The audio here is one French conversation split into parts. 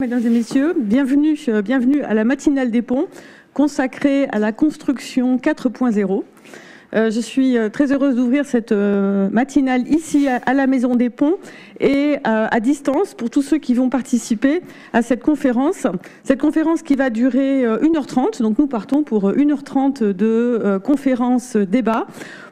Mesdames et messieurs, bienvenue à la matinale des ponts consacrée à la construction 4.0. Je suis très heureuse d'ouvrir cette matinale ici à la Maison des Ponts et à distance pour tous ceux qui vont participer à cette conférence. Cette conférence qui va durer 1h30, donc nous partons pour 1h30 de conférence débat.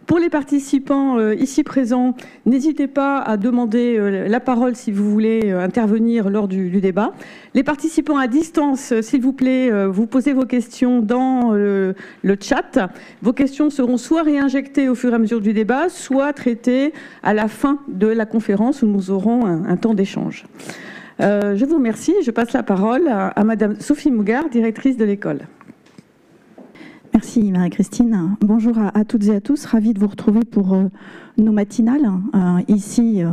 Pour les participants ici présents, n'hésitez pas à demander la parole si vous voulez intervenir lors du débat. Les participants à distance, s'il vous plaît, vous posez vos questions dans le chat. Vos questions seront soit réinjectées au fur et à mesure du débat, soit traitées à la fin de la conférence où nous aurons un temps d'échange. Je vous remercie. Je passe la parole à Madame Sophie Mougard, directrice de l'école. Merci Marie-Christine. Bonjour à toutes et à tous. Ravie de vous retrouver pour nos matinales, ici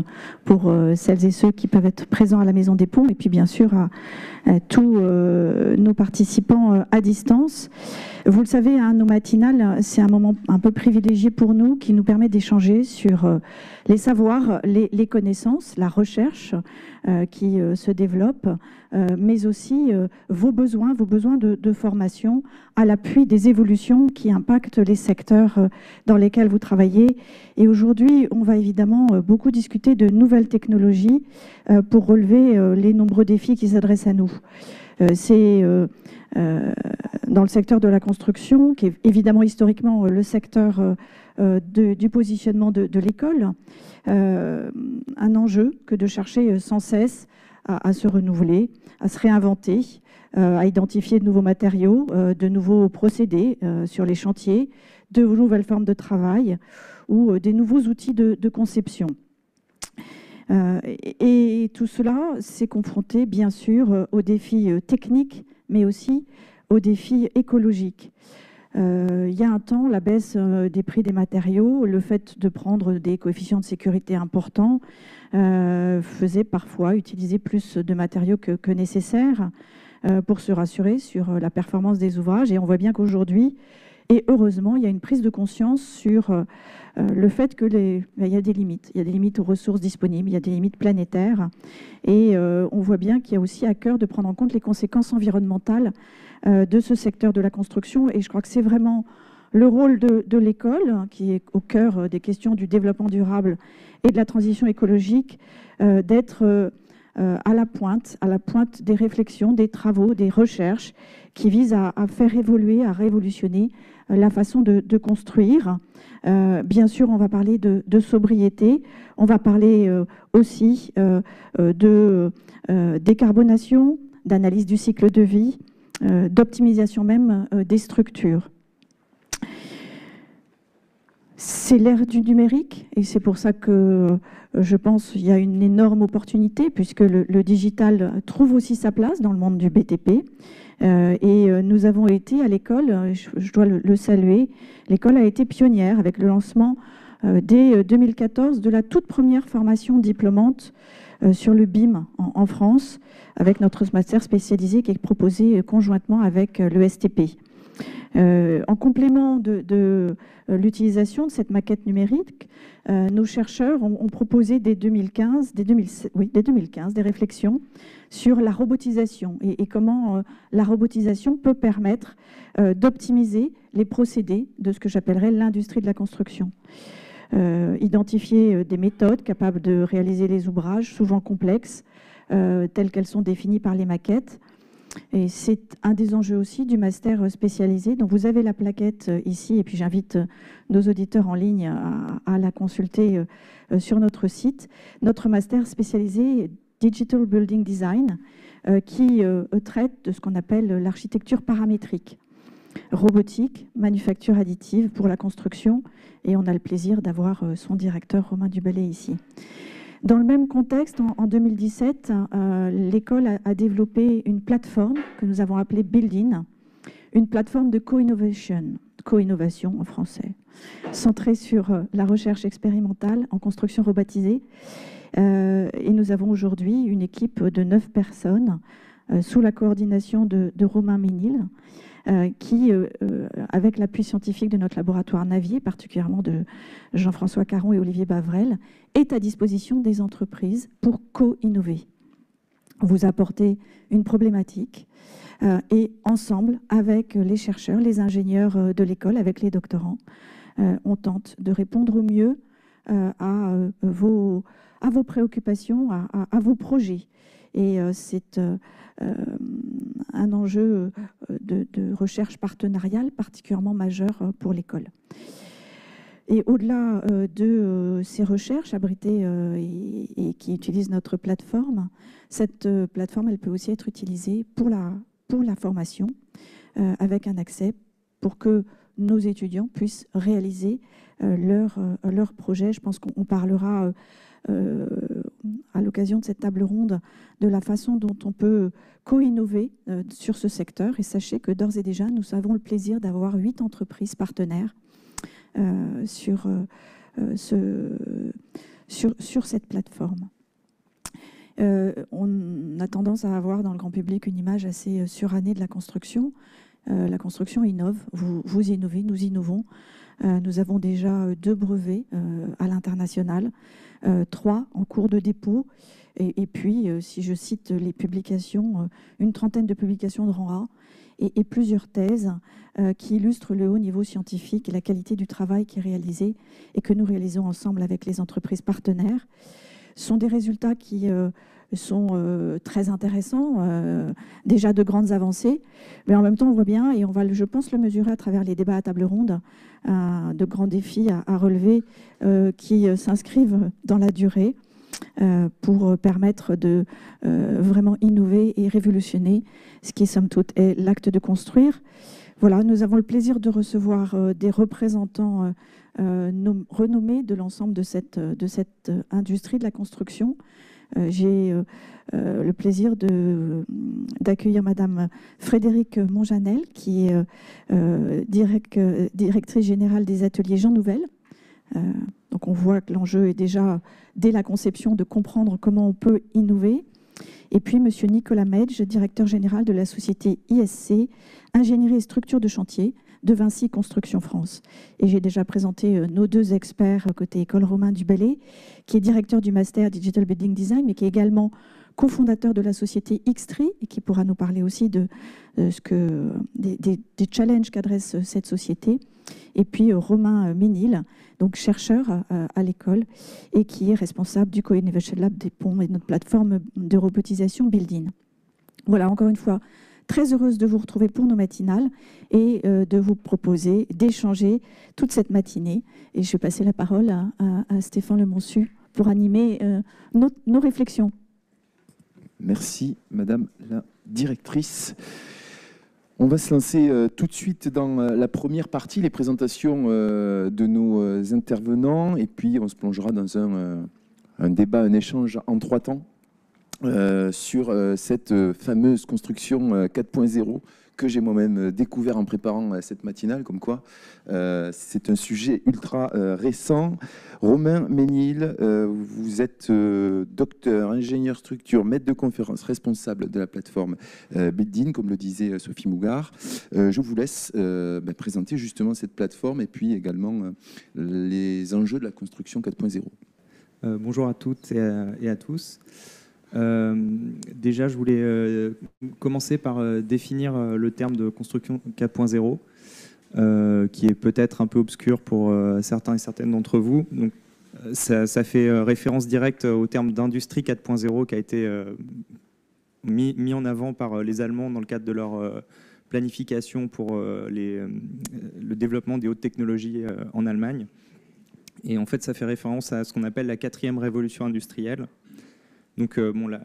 pour celles et ceux qui peuvent être présents à la Maison des Ponts et puis bien sûr à tous nos participants à distance. Vous le savez, nos matinales, c'est un moment un peu privilégié pour nous qui nous permet d'échanger sur les savoirs, les connaissances, la recherche qui se développe, mais aussi vos besoins de formation à l'appui des évolutions qui impactent les secteurs dans lesquels vous travaillez. Et aujourd'hui, on va évidemment beaucoup discuter de nouvelles technologies pour relever les nombreux défis qui s'adressent à nous. C'est dans le secteur de la construction, qui est évidemment historiquement le secteur du positionnement de l'école, un enjeu que de chercher sans cesse à se renouveler, à se réinventer, à identifier de nouveaux matériaux, de nouveaux procédés sur les chantiers, de nouvelles formes de travail ou des nouveaux outils de conception. Et tout cela s'est confronté bien sûr aux défis techniques, mais aussi aux défis écologiques. Il y a un temps, la baisse des prix des matériaux, le fait de prendre des coefficients de sécurité importants faisait parfois utiliser plus de matériaux que nécessaire pour se rassurer sur la performance des ouvrages. Et on voit bien qu'aujourd'hui, et heureusement, il y a une prise de conscience sur le fait qu'il y a des limites. Il y a des limites aux ressources disponibles, il y a des limites planétaires. Et on voit bien qu'il y a aussi à cœur de prendre en compte les conséquences environnementales de ce secteur de la construction. Et je crois que c'est vraiment le rôle de l'école, qui est au cœur des questions du développement durable et de la transition écologique, d'être à la pointe des réflexions, des travaux, des recherches qui visent à faire évoluer, à révolutionner la façon de construire. Bien sûr, on va parler de sobriété, on va parler aussi de décarbonation, d'analyse du cycle de vie, d'optimisation même des structures. C'est l'ère du numérique et c'est pour ça que je pense qu'il y a une énorme opportunité puisque le digital trouve aussi sa place dans le monde du BTP. Et nous avons été à l'école, je dois le saluer, l'école a été pionnière avec le lancement dès 2014 de la toute première formation diplômante sur le BIM en France avec notre master spécialisé qui est proposé conjointement avec le STP. En complément de l'utilisation de cette maquette numérique, nos chercheurs ont proposé dès 2015 des réflexions sur la robotisation et comment la robotisation peut permettre d'optimiser les procédés de ce que j'appellerais l'industrie de la construction. Identifier des méthodes capables de réaliser les ouvrages, souvent complexes, telles qu'elles sont définies par les maquettes. Et c'est un des enjeux aussi du master spécialisé. Donc vous avez la plaquette ici et puis j'invite nos auditeurs en ligne à la consulter sur notre site. Notre master spécialisé Digital Building Design qui traite de ce qu'on appelle l'architecture paramétrique, robotique, manufacture additive pour la construction et on a le plaisir d'avoir son directeur Romain Duballay ici. Dans le même contexte, en 2017, l'école a développé une plateforme que nous avons appelée Build-In, une plateforme de co-innovation en français, centrée sur la recherche expérimentale en construction robotisée. Et nous avons aujourd'hui une équipe de 9 personnes sous la coordination de Romain Ménil, qui, avec l'appui scientifique de notre laboratoire Navier, particulièrement de Jean-François Caron et Olivier Bavrel, est à disposition des entreprises pour co-innover. vous apporter une problématique et ensemble, avec les chercheurs, les ingénieurs de l'école, avec les doctorants, on tente de répondre au mieux à vos préoccupations, à vos projets. Et c'est un enjeu de recherche partenariale particulièrement majeur pour l'école. Et au-delà de ces recherches abritées et qui utilisent notre plateforme, cette plateforme, elle peut aussi être utilisée pour la formation, avec un accès pour que nos étudiants puissent réaliser leur projet. Je pense qu'on parlera à l'occasion de cette table ronde de la façon dont on peut co-innover sur ce secteur. Et sachez que d'ores et déjà, nous avons le plaisir d'avoir 8 entreprises partenaires sur cette plateforme. On a tendance à avoir dans le grand public une image assez surannée de la construction. La construction innove, vous innovez, nous innovons. Nous avons déjà 2 brevets à l'international, 3 en cours de dépôt. Et puis, si je cite les publications, une trentaine de publications de rang A et plusieurs thèses qui illustrent le haut niveau scientifique et la qualité du travail qui est réalisé et que nous réalisons ensemble avec les entreprises partenaires. Ce sont des résultats qui sont très intéressants, déjà de grandes avancées, mais en même temps on voit bien, et on va, je pense, le mesurer à travers les débats à table ronde, de grands défis à relever qui s'inscrivent dans la durée pour permettre de vraiment innover et révolutionner ce qui, somme toute, est l'acte de construire. Voilà, nous avons le plaisir de recevoir des représentants renommés de l'ensemble de cette industrie de la construction. J'ai le plaisir d'accueillir Madame Frédérique Monjanel, qui est directrice générale des ateliers Jean Nouvel. Donc on voit que l'enjeu est déjà, dès la conception, de comprendre comment on peut innover. Et puis Monsieur Nicolas Medge, directeur général de la société ISC, Ingénierie et structure de chantier, de Vinci Construction France. Et j'ai déjà présenté nos 2 experts côté École Romain du Bellay, qui est directeur du Master Digital Building Design, mais qui est également cofondateur de la société Xtree et qui pourra nous parler aussi des challenges qu'adresse cette société. Et puis Romain Ménil, donc chercheur à l'école et qui est responsable du Co-Innovation Lab des Ponts et de notre plateforme de robotisation Buildin. Voilà, encore une fois, très heureuse de vous retrouver pour nos matinales et de vous proposer d'échanger toute cette matinée. Et je vais passer la parole à Stéphane Lemonsu pour animer nos réflexions. Merci, Madame la directrice. On va se lancer tout de suite dans la première partie, les présentations de nos intervenants, et puis on se plongera dans un débat, un échange en 3 temps sur cette fameuse construction 4.0 que j'ai moi-même découvert en préparant cette matinale, comme quoi c'est un sujet ultra récent. Romain Ménil, vous êtes docteur, ingénieur structure, maître de conférence, responsable de la plateforme Buildin, comme le disait Sophie Mougard. Je vous laisse présenter justement cette plateforme et puis également les enjeux de la construction 4.0. Bonjour à toutes et à tous. Déjà, je voulais commencer par définir le terme de construction 4.0, qui est peut-être un peu obscur pour certains et certaines d'entre vous. Donc, ça fait référence directe au terme d'industrie 4.0 qui a été mis en avant par les Allemands dans le cadre de leur planification pour le développement des hautes technologies en Allemagne. Et en fait, ça fait référence à ce qu'on appelle la 4e révolution industrielle. Donc,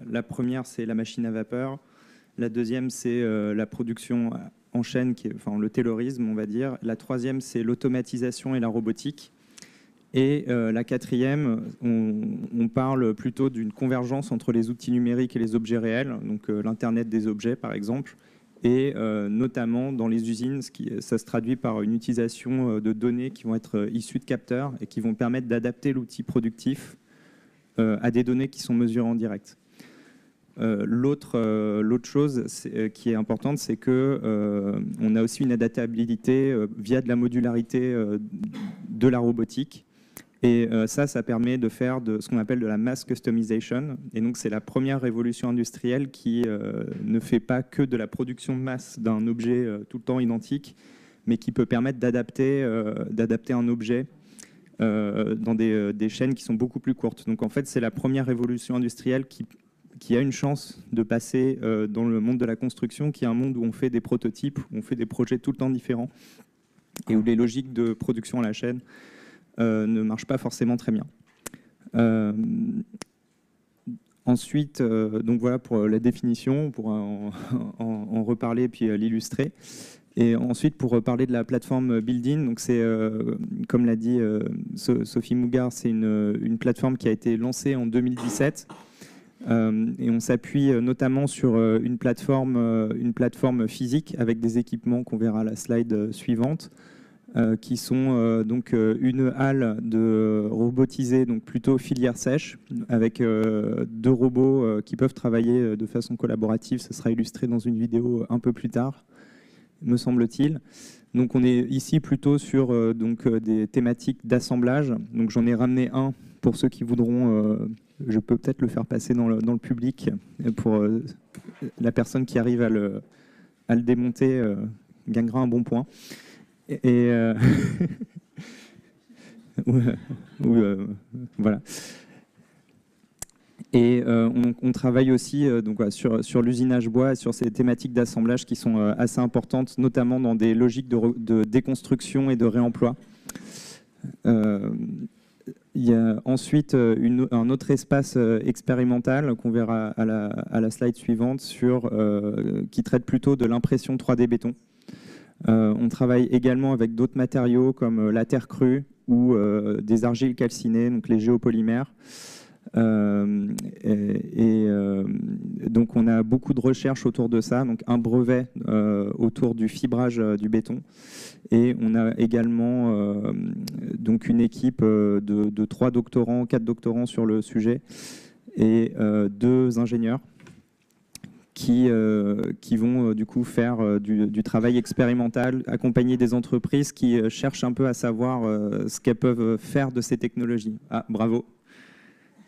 la première, c'est la machine à vapeur. La deuxième, c'est la production en chaîne, le taylorisme, on va dire. La troisième, c'est l'automatisation et la robotique. Et la quatrième, on parle plutôt d'une convergence entre les outils numériques et les objets réels, donc l'Internet des objets, par exemple. Et notamment dans les usines, ça se traduit par une utilisation de données qui vont être issues de capteurs et qui vont permettre d'adapter l'outil productif à des données qui sont mesurées en direct. L'autre chose qui est importante, c'est qu'on a aussi une adaptabilité via de la modularité de la robotique. Et ça permet de faire ce qu'on appelle de la mass customization. Et donc, c'est la première révolution industrielle qui ne fait pas que de la production de masse d'un objet tout le temps identique, mais qui peut permettre d'adapter un objet dans des chaînes qui sont beaucoup plus courtes. Donc, en fait, c'est la première révolution industrielle qui a une chance de passer dans le monde de la construction, qui est un monde où on fait des prototypes, où on fait des projets tout le temps différents, et où les logiques de production à la chaîne ne marchent pas forcément très bien. Ensuite, donc voilà pour la définition, on pourra en reparler puis l'illustrer. Et ensuite, pour parler de la plateforme Buildin, donc c'est, comme l'a dit Sophie Mougard, c'est une plateforme qui a été lancée en 2017. Et on s'appuie notamment sur une plateforme physique avec des équipements qu'on verra à la slide suivante, qui sont donc une halle robotisée, donc plutôt filière sèche, avec 2 robots qui peuvent travailler de façon collaborative. Ce sera illustré dans une vidéo un peu plus tard, me semble-t-il. Donc on est ici plutôt sur des thématiques d'assemblage. Donc j'en ai ramené un pour ceux qui voudront. Je peux peut-être le faire passer dans le public pour la personne qui arrive à le démonter gagnera un bon point. Voilà. Et on travaille aussi donc, sur l'usinage bois, sur ces thématiques d'assemblage qui sont assez importantes, notamment dans des logiques de déconstruction et de réemploi. Il y a ensuite un autre espace expérimental qu'on verra à la slide suivante qui traite plutôt de l'impression 3D béton. On travaille également avec d'autres matériaux comme la terre crue ou des argiles calcinées, donc les géopolymères. Donc on a beaucoup de recherches autour de ça, donc un brevet autour du fibrage du béton, et on a également donc une équipe de 4 doctorants sur le sujet, et 2 ingénieurs qui vont du coup faire du travail expérimental, accompagner des entreprises qui cherchent un peu à savoir ce qu'elles peuvent faire de ces technologies. Ah, bravo.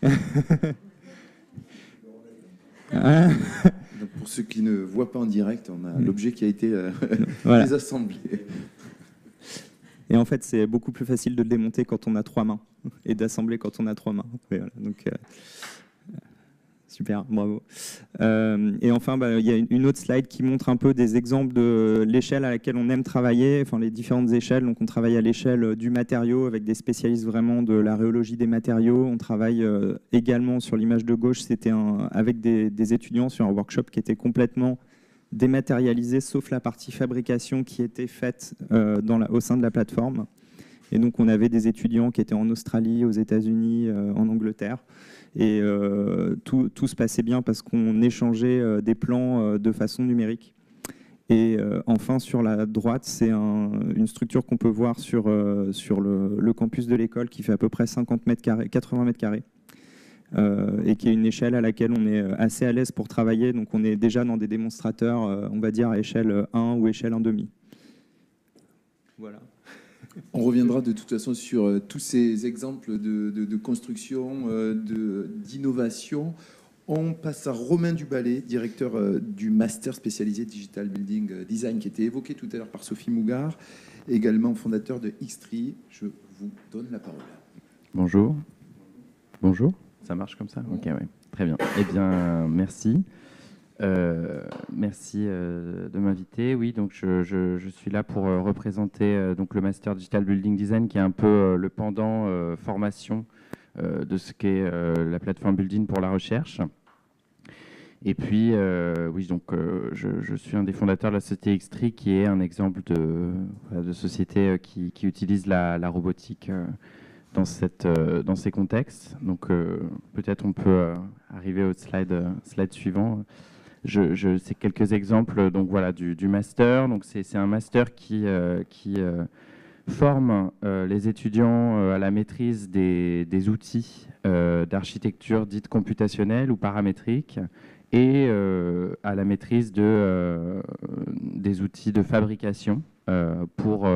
Donc pour ceux qui ne voient pas en direct, on a l'objet qui a été voilà. désassemblé. Et en fait, c'est beaucoup plus facile de le démonter quand on a 3 mains et d'assembler quand on a 3 mains. Et voilà, donc, super, bravo. Et enfin, il y a une autre slide qui montre un peu des exemples de l'échelle à laquelle on aime travailler, enfin les différentes échelles. Donc on travaille à l'échelle du matériau avec des spécialistes vraiment de la rhéologie des matériaux. On travaille également sur l'image de gauche, c'était avec des étudiants sur un workshop qui était complètement dématérialisé, sauf la partie fabrication qui était faite au sein de la plateforme. Et donc on avait des étudiants qui étaient en Australie, aux États-Unis, en Angleterre. Et tout se passait bien parce qu'on échangeait des plans de façon numérique. Et enfin, sur la droite, c'est une structure qu'on peut voir sur le campus de l'école qui fait à peu près 50 mètres carrés, 80 mètres carrés, et qui est une échelle à laquelle on est assez à l'aise pour travailler. Donc on est déjà dans des démonstrateurs, on va dire à échelle 1 ou échelle 1,5. Voilà. On reviendra de toute façon sur tous ces exemples de construction, d'innovation. On passe à Romain Duballet, directeur du master spécialisé Digital Building Design, qui était évoqué tout à l'heure par Sophie Mougard, également fondateur de Xtree. Je vous donne la parole. Bonjour. Bonjour. Ça marche comme ça? Ok, ouais. Très bien. Eh bien, merci. Merci de m'inviter. Oui, donc je suis là pour représenter donc le Master Digital Building Design, qui est un peu le pendant formation de ce qu'est la plateforme Buildin pour la recherche. Et puis, oui, donc je suis un des fondateurs de la société Xtree, qui est un exemple de société qui utilise la robotique dans ces contextes. Donc, peut-être on peut arriver au slide suivant. C'est quelques exemples donc voilà, du master. Donc c'est un master qui forme les étudiants à la maîtrise des outils d'architecture dite computationnelle ou paramétrique, et à la maîtrise des outils de fabrication pour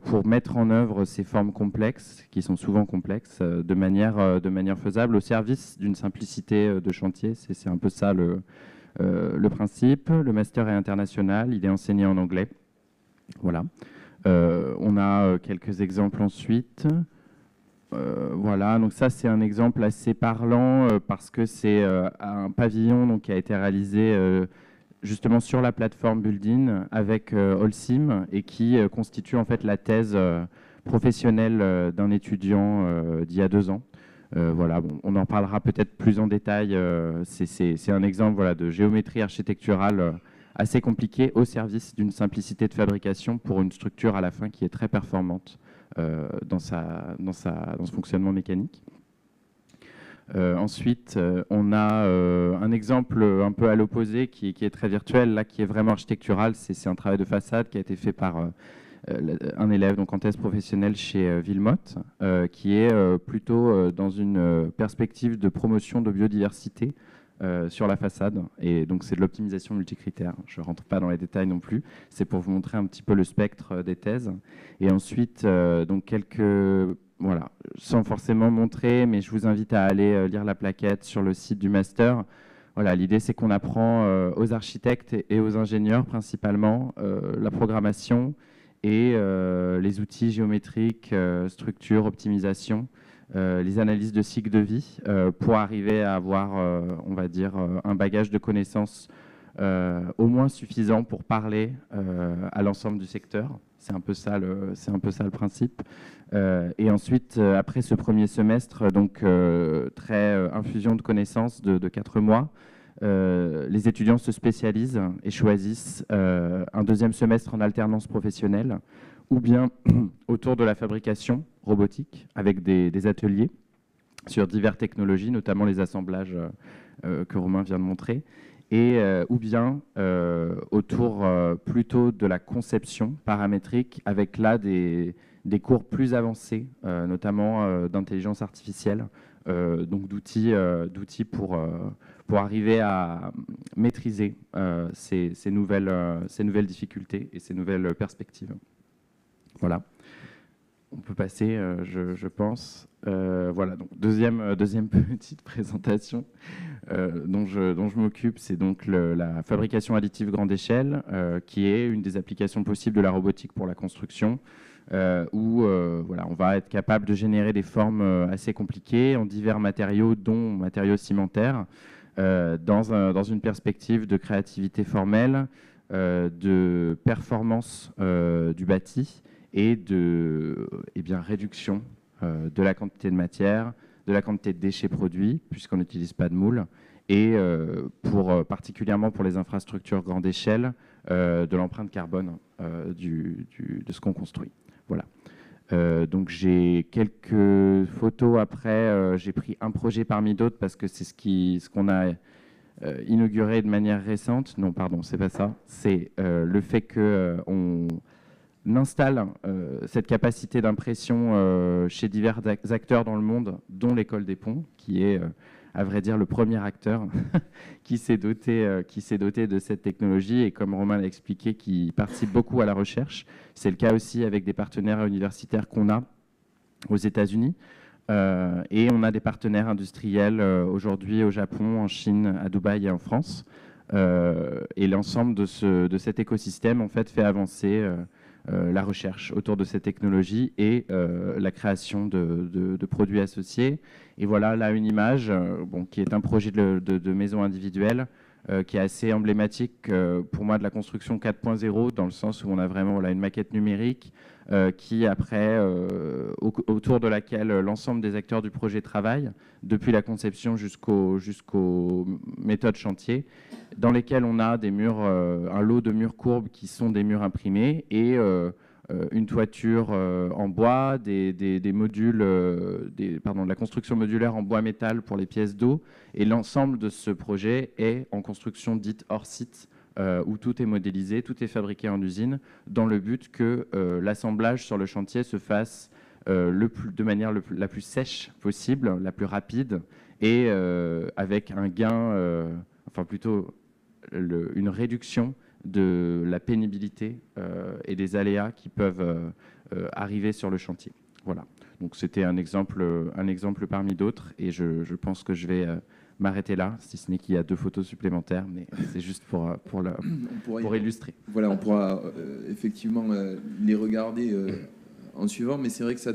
pour mettre en œuvre ces formes complexes, qui sont souvent complexes, de manière faisable, au service d'une simplicité de chantier. C'est un peu ça le principe. Le master est international, il est enseigné en anglais. Voilà. On a quelques exemples ensuite. Voilà, donc ça c'est un exemple assez parlant parce que c'est un pavillon donc, qui a été réalisé justement sur la plateforme Buildin avec Holcim et qui constitue en fait la thèse professionnelle d'un étudiant d'il y a 2 ans. Voilà, bon, on en parlera peut-être plus en détail. C'est un exemple voilà, de géométrie architecturale assez compliquée au service d'une simplicité de fabrication pour une structure à la fin qui est très performante dans ce fonctionnement mécanique. Ensuite, on a un exemple un peu à l'opposé qui est très virtuel, là, qui est vraiment architectural. C'est un travail de façade qui a été fait par un élève donc en thèse professionnelle chez Villemotte, qui est plutôt dans une perspective de promotion de biodiversité sur la façade. Et donc, c'est de l'optimisation multicritère. Je ne rentre pas dans les détails non plus. C'est pour vous montrer un petit peu le spectre des thèses. Et ensuite, donc voilà, sans forcément montrer, mais je vous invite à aller lire la plaquette sur le site du master. Voilà, l'idée, c'est qu'on apprend aux architectes et aux ingénieurs principalement la programmation et les outils géométriques, structure, optimisation, les analyses de cycle de vie pour arriver à avoir, on va dire, un bagage de connaissances au moins suffisant pour parler à l'ensemble du secteur. C'est un peu ça le principe. Et ensuite, après ce premier semestre, donc très infusion de connaissances de 4 mois, les étudiants se spécialisent et choisissent un deuxième semestre en alternance professionnelle ou bien autour de la fabrication robotique avec des ateliers sur diverses technologies, notamment les assemblages que Romain vient de montrer, et ou bien autour plutôt de la conception paramétrique avec là des cours plus avancés, notamment d'intelligence artificielle, donc d'outils pour arriver à maîtriser ces nouvelles difficultés et ces nouvelles perspectives. Voilà. On peut passer, je pense. Voilà, donc deuxième petite présentation dont je m'occupe, c'est donc la fabrication additive grande échelle, qui est une des applications possibles de la robotique pour la construction, où voilà, on va être capable de générer des formes assez compliquées en divers matériaux, dont matériaux cimentaires, dans une perspective de créativité formelle, de performance du bâti, et de réduction de la quantité de matière, de la quantité de déchets produits, puisqu'on n'utilise pas de moule, et particulièrement pour les infrastructures grande échelle, de l'empreinte carbone de ce qu'on construit. Voilà. Donc j'ai quelques photos après, j'ai pris un projet parmi d'autres parce que c'est ce qu'on a inauguré de manière récente. Non, pardon, c'est pas ça. C'est le fait qu'on installe cette capacité d'impression chez divers acteurs dans le monde, dont l'École des Ponts, qui est, à vrai dire, le premier acteur qui s'est doté de cette technologie et, comme Romain l'a expliqué, qui participe beaucoup à la recherche. C'est le cas aussi avec des partenaires universitaires qu'on a aux États-Unis. Et on a des partenaires industriels aujourd'hui au Japon, en Chine, à Dubaï et en France. Et l'ensemble de cet écosystème en fait, fait avancer la recherche autour de ces technologies et la création de produits associés. Et voilà là une image qui est un projet de maison individuelle qui est assez emblématique pour moi de la construction 4.0, dans le sens où on a vraiment une maquette numérique qui après, autour de laquelle l'ensemble des acteurs du projet travaillent, depuis la conception jusqu'aux méthodes chantier, dans lesquelles on a des murs, un lot de murs courbes qui sont des murs imprimés et une toiture en bois, des modules, la construction modulaire en bois métal pour les pièces d'eau. Et l'ensemble de ce projet est en construction dite hors site, où tout est modélisé, tout est fabriqué en usine, dans le but que l'assemblage sur le chantier se fasse de manière la plus sèche possible, la plus rapide, et avec un gain, enfin plutôt une réduction de la pénibilité et des aléas qui peuvent arriver sur le chantier. Voilà. Donc c'était un exemple parmi d'autres, et je pense que je vais m'arrêter là, si ce n'est qu'il y a 2 photos supplémentaires, mais c'est juste pour illustrer. Voilà, on pourra effectivement les regarder en suivant, mais c'est vrai que ça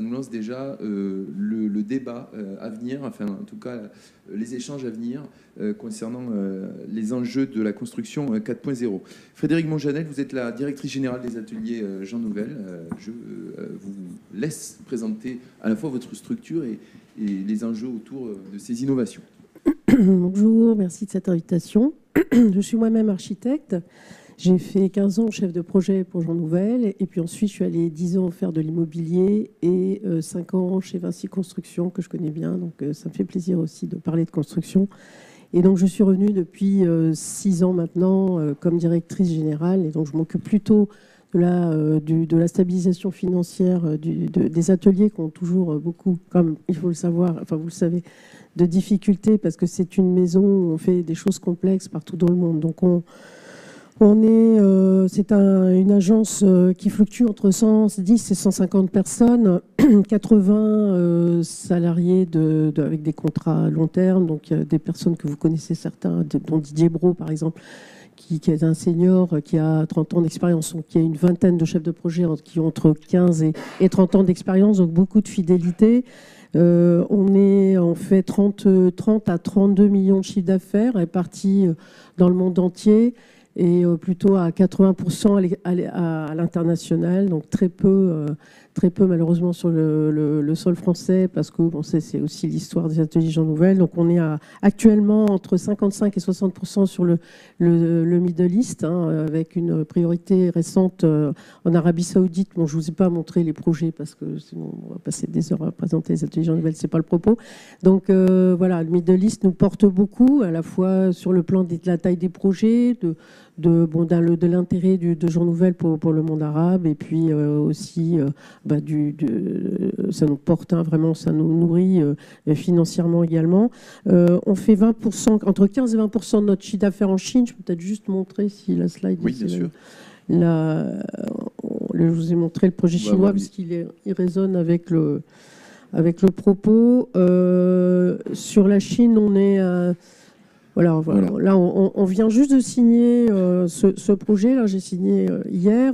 nous lance déjà le débat à venir, enfin en tout cas les échanges à venir concernant les enjeux de la construction 4.0. Frédérique Monjanel, vous êtes la directrice générale des ateliers Jean Nouvel. Je vous laisse présenter à la fois votre structure et les enjeux autour de ces innovations. Bonjour, merci de cette invitation. Je suis moi-même architecte. J'ai fait 15 ans chef de projet pour Jean Nouvel, et puis ensuite je suis allée 10 ans faire de l'immobilier et 5 ans chez Vinci Construction, que je connais bien, donc ça me fait plaisir aussi de parler de construction. Et donc je suis revenue depuis 6 ans maintenant comme directrice générale, et donc je m'occupe plutôt de la stabilisation financière des ateliers qui ont toujours beaucoup, comme il faut le savoir, enfin vous le savez, de difficultés, parce que c'est une maison où on fait des choses complexes partout dans le monde. Donc c'est une agence qui fluctue entre 110 et 150 personnes, 80 salariés avec des contrats à long terme, donc des personnes que vous connaissez certains, dont Didier Brault par exemple, qui est un senior qui a 30 ans d'expérience, donc il y a une vingtaine de chefs de projet qui ont entre 15 et 30 ans d'expérience, donc beaucoup de fidélité. On fait 30 à 32 millions de chiffres d'affaires répartis dans le monde entier, et plutôt à 80% à l'international, donc très peu malheureusement sur le sol français, parce que bon, c'est aussi l'histoire des ateliers Jean Nouvel. Donc on est actuellement entre 55 et 60% sur le Middle East, avec une priorité récente en Arabie Saoudite. Bon, je ne vous ai pas montré les projets parce que sinon on va passer des heures à présenter les ateliers Jean Nouvel, c'est pas le propos. Donc voilà, le Middle East nous porte beaucoup, à la fois sur le plan de la taille des projets, de l'intérêt de Jean Nouvel pour le monde arabe, et puis aussi ça nous porte, vraiment, ça nous nourrit financièrement également. On fait 20%, entre 15 et 20% de notre chiffre d'affaires en Chine. Je peux peut-être juste montrer si la slide... Oui, bien sûr. Je vous ai montré le projet chinois, parce qu'il résonne avec le propos. Sur la Chine, on est... Voilà. Là, on vient juste de signer ce projet. Là, j'ai signé hier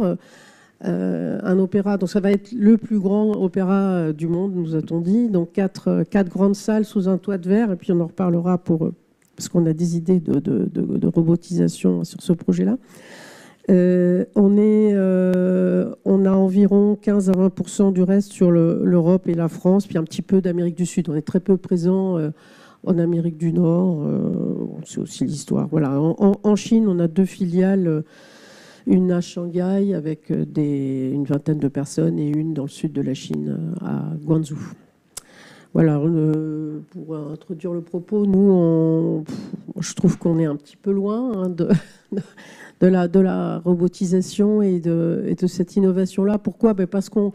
un opéra. Donc, ça va être le plus grand opéra du monde, nous a-t-on dit. Donc, quatre grandes salles sous un toit de verre. Et puis, on en reparlera parce qu'on a des idées de robotisation sur ce projet-là. On a environ 15 à 20% du reste sur l'Europe et la France, puis un petit peu d'Amérique du Sud. On est très peu présent en Amérique du Nord, c'est aussi l'histoire. Voilà. En Chine, on a 2 filiales, une à Shanghai avec une vingtaine de personnes, et une dans le sud de la Chine, à Guangzhou. Voilà, pour introduire le propos, nous, je trouve qu'on est un petit peu loin de la robotisation et de cette innovation-là. Pourquoi ? Parce qu'on...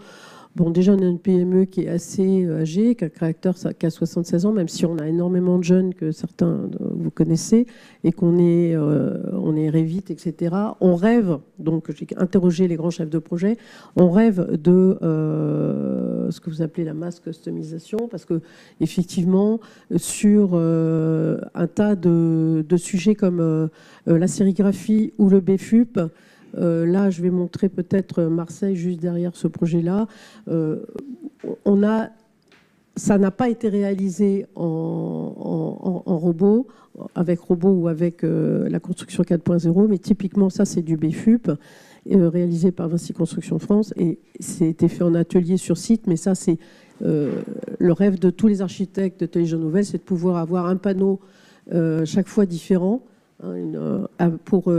Bon, déjà, on a une PME qui est assez âgée, qui a un caractère qui a 76 ans, même si on a énormément de jeunes que certains vous connaissez, et on est Revit, etc. On rêve, donc j'ai interrogé les grands chefs de projet, on rêve de ce que vous appelez la mass customisation, parce que effectivement, sur un tas de sujets comme la sérigraphie ou le BFUP, là, je vais montrer peut-être Marseille juste derrière ce projet-là. Ça n'a pas été réalisé en robot, avec robot ou avec la construction 4.0, mais typiquement, ça, c'est du BFUP, réalisé par Vinci Construction France, et c'était fait en atelier sur site, mais ça, c'est le rêve de tous les architectes de Jean Nouvel, c'est de pouvoir avoir un panneau chaque fois différent, pour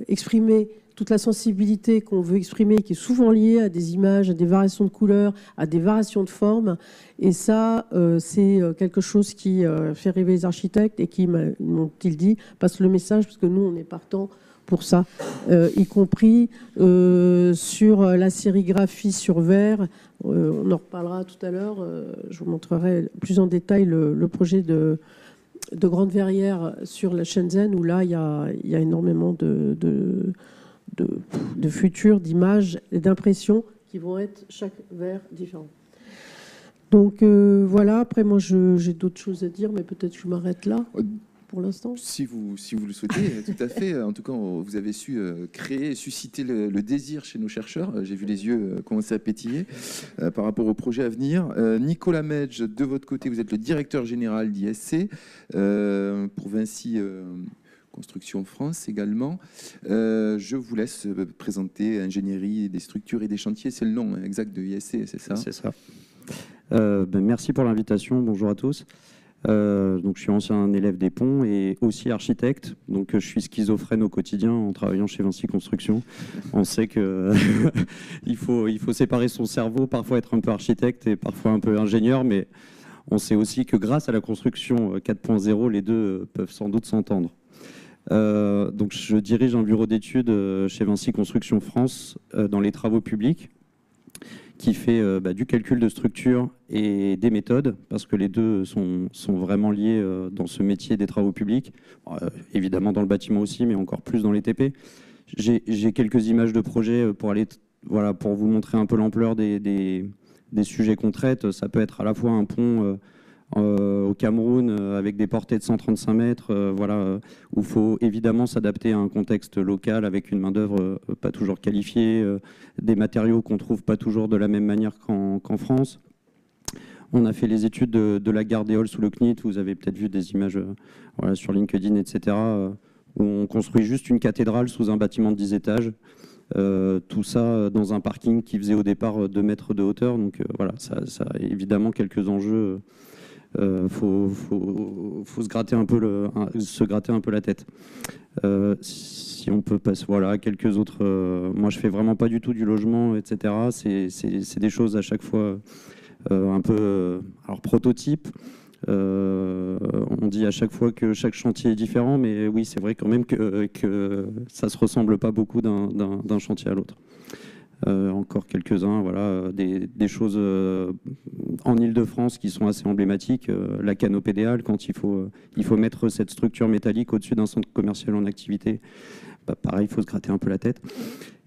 exprimer toute la sensibilité qu'on veut exprimer, qui est souvent liée à des images, à des variations de couleurs, à des variations de formes. Et ça, c'est quelque chose qui fait rêver les architectes, et qui, m'ont-ils dit, passe le message, parce que nous, on est partant pour ça, y compris sur la sérigraphie sur verre. On en reparlera tout à l'heure. Je vous montrerai plus en détail le projet de Grande Verrière sur la Shenzhen, où là, il y a énormément de futurs, d'images et d'impressions qui vont être chaque verre différent. Donc voilà, après moi j'ai d'autres choses à dire, mais peut-être que je m'arrête là pour l'instant. Si vous le souhaitez, tout à fait. En tout cas, vous avez su créer et susciter le désir chez nos chercheurs. J'ai vu les yeux commencer à pétiller par rapport au projet à venir. Nicolas Medj, de votre côté, vous êtes le directeur général d'ISC pour Vinci Construction France également. Je vous laisse présenter ingénierie des structures et des chantiers. C'est le nom exact de ISC, c'est ça? C'est ça. Merci pour l'invitation. Bonjour à tous. Donc, je suis ancien élève des ponts et aussi architecte. Donc, je suis schizophrène au quotidien en travaillant chez Vinci Construction. On sait que il faut séparer son cerveau, parfois être un peu architecte et parfois un peu ingénieur, mais on sait aussi que grâce à la construction 4.0, les deux peuvent sans doute s'entendre. Donc, je dirige un bureau d'études chez Vinci Construction France dans les travaux publics, qui fait du calcul de structure et des méthodes, parce que les deux sont vraiment liés dans ce métier des travaux publics, évidemment dans le bâtiment aussi, mais encore plus dans les TP. J'ai quelques images de projets pour vous montrer un peu l'ampleur des sujets qu'on traite. Ça peut être à la fois un pont au Cameroun avec des portées de 135 mètres, où il faut évidemment s'adapter à un contexte local avec une main-d'œuvre pas toujours qualifiée, des matériaux qu'on ne trouve pas toujours de la même manière qu'en France. On a fait les études de la gare d'Éole sous le CNIT, vous avez peut-être vu des images sur LinkedIn, etc., où on construit juste une cathédrale sous un bâtiment de 10 étages. Tout ça dans un parking qui faisait au départ 2 mètres de hauteur. Donc ça a évidemment quelques enjeux. Faut se gratter un peu la tête. Si on peut passer, quelques autres. Moi, je fais vraiment pas du tout du logement, etc. C'est des choses à chaque fois un peu prototype. On dit à chaque fois que chaque chantier est différent, mais oui, c'est vrai quand même que ça se ressemble pas beaucoup d'un chantier à l'autre. Encore quelques-uns, des choses en Île-de-France qui sont assez emblématiques. La canopédéale, quand il faut mettre cette structure métallique au-dessus d'un centre commercial en activité, pareil, il faut se gratter un peu la tête.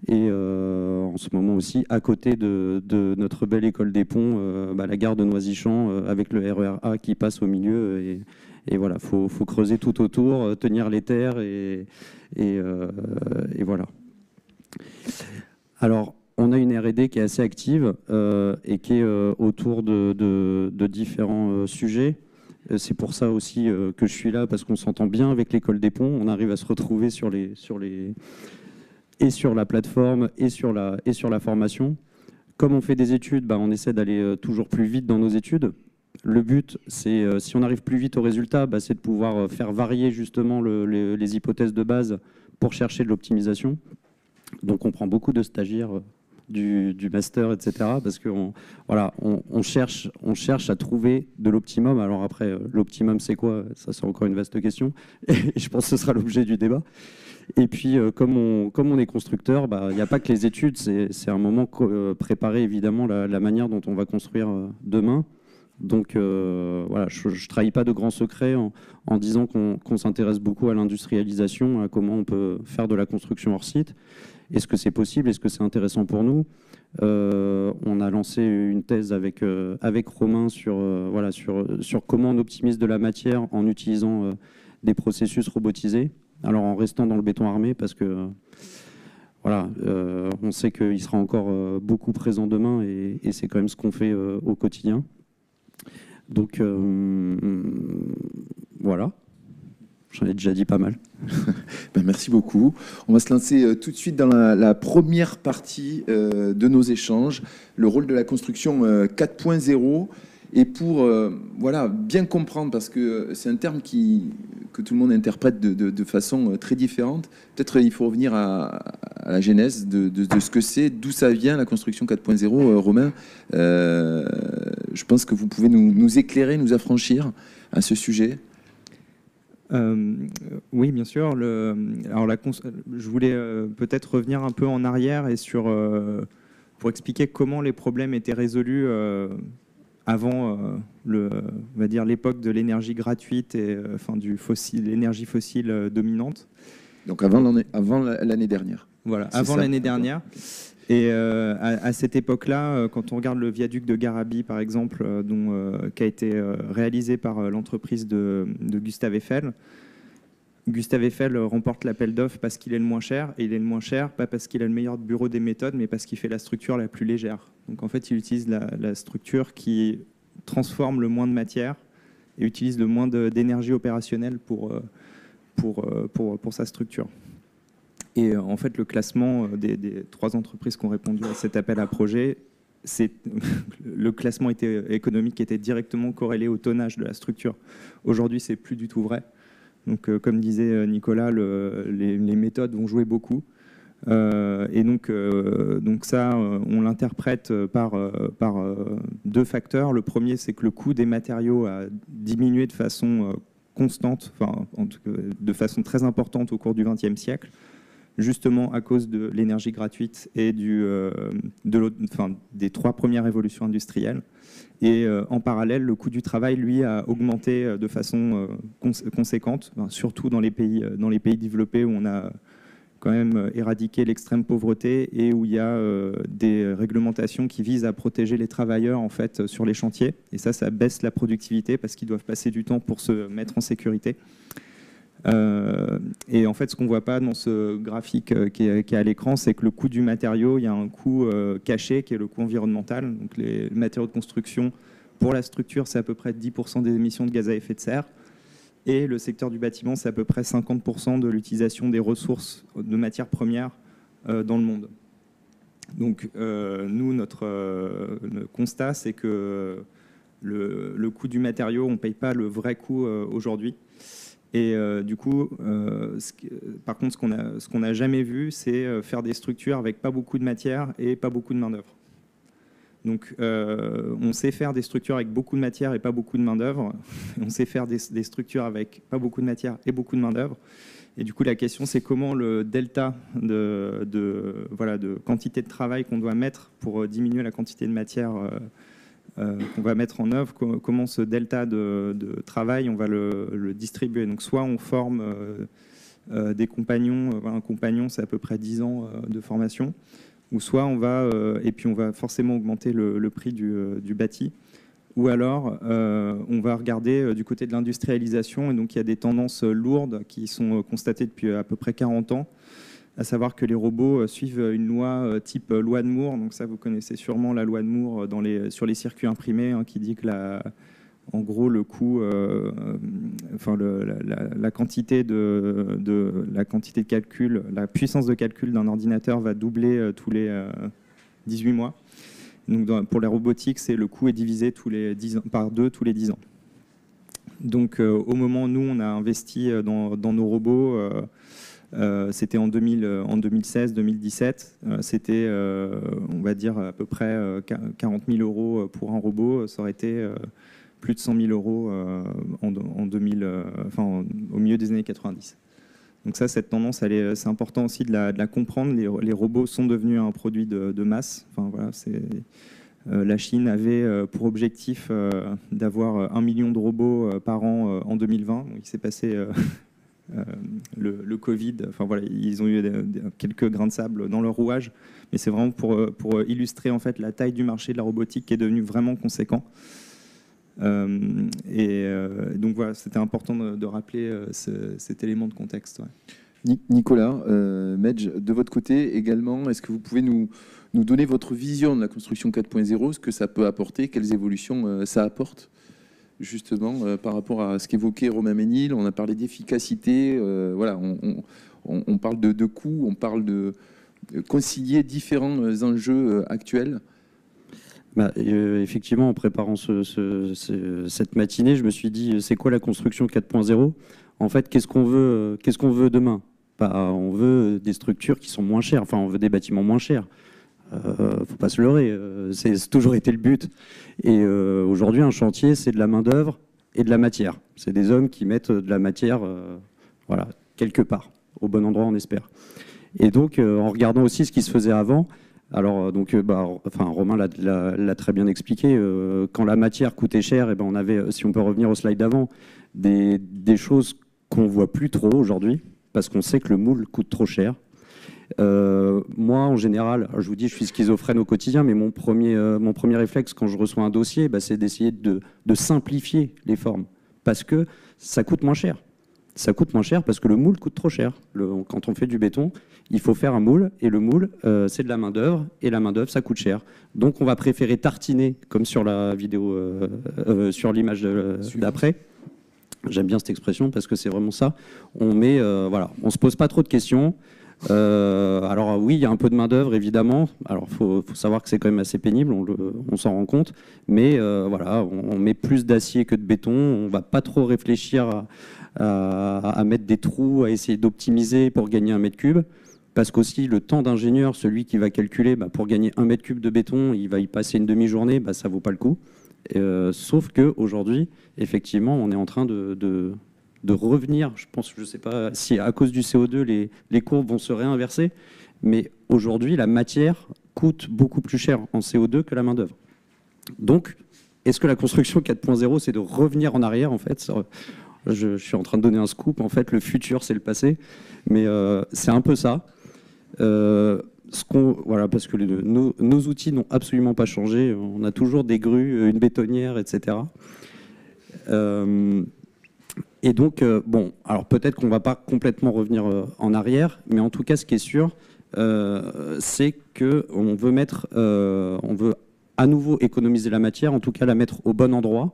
Et en ce moment aussi, à côté de notre belle école des ponts, la gare de Noisy-Champs, avec le RER A qui passe au milieu. Et voilà, faut creuser tout autour, tenir les terres et voilà. Alors, on a une R&D qui est assez active et qui est autour de différents sujets. C'est pour ça aussi que je suis là, parce qu'on s'entend bien avec l'école des ponts. On arrive à se retrouver sur la plateforme et sur la formation. Comme on fait des études, on essaie d'aller toujours plus vite dans nos études. Le but, c'est, si on arrive plus vite au résultat, c'est de pouvoir faire varier justement les hypothèses de base pour chercher de l'optimisation. Donc on prend beaucoup de stagiaires du master, etc. parce qu'on cherche à trouver de l'optimum. Alors après, l'optimum, c'est quoi? Ça, c'est encore une vaste question. Et je pense que ce sera l'objet du débat. Et puis, comme on est constructeur, il n'y a pas que les études. C'est un moment préparer, évidemment, la manière dont on va construire demain. Donc, je ne trahis pas de grands secrets en disant qu'on s'intéresse beaucoup à l'industrialisation, à comment on peut faire de la construction hors site. Est-ce que c'est possible? Est-ce que c'est intéressant pour nous? On a lancé une thèse avec Romain sur comment on optimise de la matière en utilisant des processus robotisés. Alors en restant dans le béton armé, parce que on sait qu'il sera encore beaucoup présent demain et c'est quand même ce qu'on fait au quotidien. Donc voilà. J'en ai déjà dit pas mal. Merci beaucoup. On va se lancer tout de suite dans la première partie de nos échanges, le rôle de la construction 4.0. Et pour bien comprendre, parce que c'est un terme que tout le monde interprète de façon très différente, peut-être il faut revenir à la genèse de ce que c'est, d'où ça vient la construction 4.0. Romain, je pense que vous pouvez nous éclairer, nous affranchir à ce sujet. Oui, bien sûr. Je voulais peut-être revenir un peu en arrière et pour expliquer comment les problèmes étaient résolus avant on va dire l'époque de l'énergie gratuite et l'énergie fossile dominante. Donc avant l'année dernière. Voilà, avant l'année dernière. Et à cette époque-là, quand on regarde le viaduc de Garabi, par exemple, qui a été réalisé par l'entreprise de Gustave Eiffel, Gustave Eiffel remporte l'appel d'offres parce qu'il est le moins cher, et il est le moins cher pas parce qu'il a le meilleur bureau des méthodes, mais parce qu'il fait la structure la plus légère. Donc en fait, il utilise la structure qui transforme le moins de matière et utilise le moins d'énergie opérationnelle pour sa structure. Et en fait, le classement des 3 entreprises qui ont répondu à cet appel à projet, le classement économique était directement corrélé au tonnage de la structure. Aujourd'hui, c'est plus du tout vrai. Donc, comme disait Nicolas, les méthodes vont jouer beaucoup. Et donc ça, on l'interprète par 2 facteurs. Le premier, c'est que le coût des matériaux a diminué de façon constante, enfin, de façon très importante au cours du XXe siècle, justement à cause de l'énergie gratuite et des 3 premières révolutions industrielles. Et en parallèle, le coût du travail, lui, a augmenté de façon conséquente, surtout dans les pays développés où on a quand même éradiqué l'extrême pauvreté et où il y a des réglementations qui visent à protéger les travailleurs en fait, sur les chantiers. Et ça baisse la productivité parce qu'ils doivent passer du temps pour se mettre en sécurité. Et en fait, ce qu'on ne voit pas dans ce graphique qui est à l'écran, c'est que le coût du matériau, il y a un coût caché qui est le coût environnemental. Donc les matériaux de construction, pour la structure, c'est à peu près 10% des émissions de gaz à effet de serre. Et le secteur du bâtiment, c'est à peu près 50% de l'utilisation des ressources de matières premières dans le monde. Donc nous, notre constat, c'est que le coût du matériau, on ne paye pas le vrai coût aujourd'hui. Et du coup, par contre, ce qu'on n'a jamais vu, c'est faire des structures avec pas beaucoup de matière et pas beaucoup de main-d'œuvre. Donc, on sait faire des structures avec beaucoup de matière et pas beaucoup de main-d'œuvre. On sait faire des structures avec pas beaucoup de matière et beaucoup de main-d'œuvre. Et du coup, la question, c'est comment le delta de quantité de travail qu'on doit mettre pour diminuer la quantité de matière qu'on va mettre en œuvre, comment ce delta de travail, on va le distribuer. Donc, soit on forme des compagnons, un compagnon, c'est à peu près 10 ans de formation, ou soit on va, et puis on va forcément augmenter le prix du bâti, ou alors on va regarder du côté de l'industrialisation, et donc il y a des tendances lourdes qui sont constatées depuis à peu près 40 ans, à savoir que les robots suivent une loi type loi de Moore. Donc ça, vous connaissez sûrement la loi de Moore sur les circuits imprimés, hein, qui dit que en gros le coût, la quantité de calcul, la puissance de calcul d'un ordinateur va doubler tous les 18 mois. Donc pour la robotique, le coût est divisé par 2 tous les 10 ans. Donc au moment où nous on a investi dans nos robots, c'était en 2016-2017, c'était on va dire à peu près 40 000 € pour un robot, ça aurait été plus de 100 000 € au milieu des années 90. Donc ça, cette tendance, c'est important aussi de la comprendre. Les robots sont devenus un produit de masse. Enfin, voilà, la Chine avait pour objectif d'avoir 1 million de robots par an en 2020. Donc, il s'est passé le Covid. Enfin, voilà, ils ont eu quelques grains de sable dans leur rouage. Mais c'est vraiment pour illustrer en fait, la taille du marché de la robotique qui est devenu vraiment conséquent. Donc voilà, c'était important de rappeler cet élément de contexte. Ouais. Nicolas, Medj, de votre côté également, est-ce que vous pouvez nous donner votre vision de la construction 4.0, ce que ça peut apporter, quelles évolutions ça apporte justement par rapport à ce qu'évoquait Romain Ménil? On a parlé d'efficacité, voilà, on parle de coûts, on parle de concilier différents enjeux actuels. Effectivement, en préparant cette matinée, je me suis dit, c'est quoi la construction 4.0 ? En fait, qu'est-ce qu'on veut demain ? On veut des structures qui sont moins chères, enfin, on veut des bâtiments moins chers. Faut pas se leurrer, c'est toujours été le but. Et aujourd'hui, un chantier, c'est de la main-d'œuvre et de la matière. C'est des hommes qui mettent de la matière voilà, quelque part, au bon endroit, on espère. Et donc, en regardant aussi ce qui se faisait avant, alors, Romain l'a très bien expliqué. Quand la matière coûtait cher, on avait, si on peut revenir au slide d'avant, des choses qu'on voit plus trop aujourd'hui, parce qu'on sait que le moule coûte trop cher. Moi, en général, je vous dis, je suis schizophrène au quotidien, mais mon premier réflexe quand je reçois un dossier, c'est d'essayer de simplifier les formes, parce que ça coûte moins cher. Ça coûte moins cher parce que le moule coûte trop cher. Quand on fait du béton, il faut faire un moule, et le moule, c'est de la main-d'œuvre, et la main-d'œuvre, ça coûte cher. Donc, on va préférer tartiner, comme sur la vidéo, sur l'image d'après. J'aime bien cette expression parce que c'est vraiment ça. On met, voilà, on se pose pas trop de questions. Alors oui, il y a un peu de main-d'œuvre évidemment. Alors faut savoir que c'est quand même assez pénible, on s'en rend compte. Mais voilà, on met plus d'acier que de béton. On va pas trop réfléchir à mettre des trous, à essayer d'optimiser pour gagner 1 mètre cube. Parce qu'aussi le temps d'ingénieur, celui qui va calculer, pour gagner 1 mètre cube de béton, il va y passer une demi-journée, ça vaut pas le coup. Sauf qu'aujourd'hui, effectivement, on est en train de revenir. Je ne sais pas si à cause du CO2, les courbes vont se réinverser, mais aujourd'hui, la matière coûte beaucoup plus cher en CO2 que la main-d'œuvre. Donc, est-ce que la construction 4.0, c'est de revenir en arrière, en fait? Je suis en train de donner un scoop. En fait, le futur, c'est le passé. Mais c'est un peu ça. Voilà, parce que nos outils n'ont absolument pas changé. On a toujours des grues, une bétonnière, etc. Et donc, bon, alors peut-être qu'on ne va pas complètement revenir en arrière, mais en tout cas, ce qui est sûr, c'est qu'on veut à nouveau économiser la matière, en tout cas la mettre au bon endroit.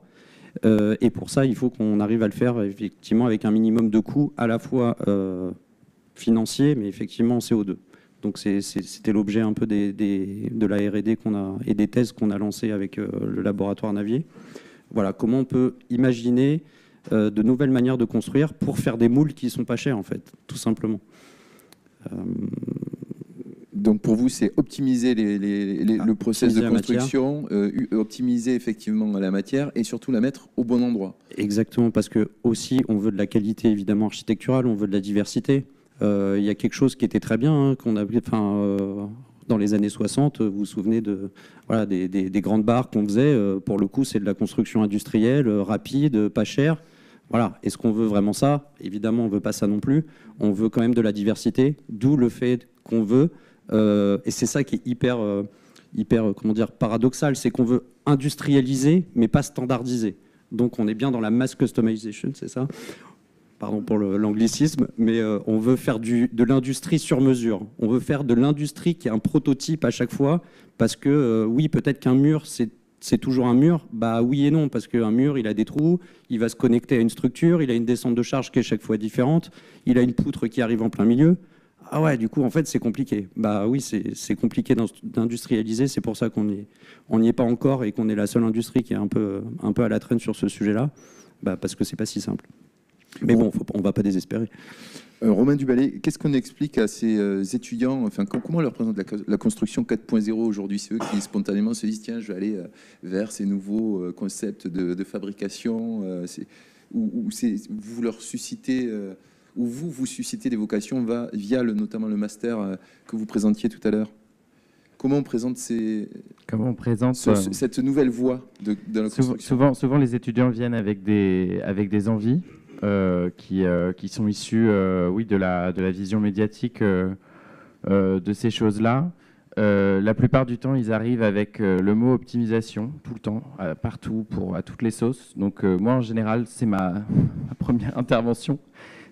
Et pour ça, il faut qu'on arrive à le faire effectivement avec un minimum de coûts à la fois financiers, mais effectivement en CO2. Donc c'était l'objet un peu de la R&D qu'on a et des thèses qu'on a lancées avec le laboratoire Navier. Voilà, comment on peut imaginer de nouvelles manières de construire pour faire des moules qui ne sont pas chers, en fait, tout simplement. Donc pour vous, c'est optimiser le process de construction, optimiser effectivement la matière et surtout la mettre au bon endroit. Exactement, parce que aussi on veut de la qualité évidemment architecturale, on veut de la diversité. Il y a quelque chose qui était très bien, qu'on avait, dans les années 60, vous vous souvenez voilà, des grandes barres qu'on faisait. Pour le coup, c'est de la construction industrielle, rapide, pas chère. Voilà. Est-ce qu'on veut vraiment ça? Évidemment, on ne veut pas ça non plus. On veut quand même de la diversité, d'où le fait qu'on veut, et c'est ça qui est hyper comment dire, paradoxal, c'est qu'on veut industrialiser, mais pas standardiser. Donc on est bien dans la mass customization, c'est ça? Pardon pour l'anglicisme, mais on veut faire de l'industrie sur mesure. On veut faire de l'industrie qui est un prototype à chaque fois, parce que oui, peut-être qu'un mur, c'est toujours un mur. Bah oui et non, parce qu'un mur, il a des trous, il va se connecter à une structure, il a une descente de charge qui est chaque fois différente, il a une poutre qui arrive en plein milieu. Ah ouais, du coup, en fait, c'est compliqué. Bah oui, c'est compliqué d'industrialiser, c'est pour ça qu'on n'y est pas encore et qu'on est la seule industrie qui est un peu à la traîne sur ce sujet-là, parce que c'est pas si simple. Mais bon, on ne va pas désespérer. Romain Duballet, qu'est-ce qu'on explique à ces étudiants, comment on leur présente la construction 4.0 aujourd'hui? C'est eux qui spontanément se disent, tiens, je vais aller vers ces nouveaux concepts de fabrication, où vous leur suscitez, où vous suscitez des vocations via notamment le master que vous présentiez tout à l'heure. Comment on présente cette nouvelle voie de la construction? Souvent, les étudiants viennent avec des envies. Qui sont issus de la vision médiatique de ces choses-là. La plupart du temps, ils arrivent avec le mot optimisation, tout le temps, partout, à toutes les sauces. Donc moi, en général, c'est ma première intervention,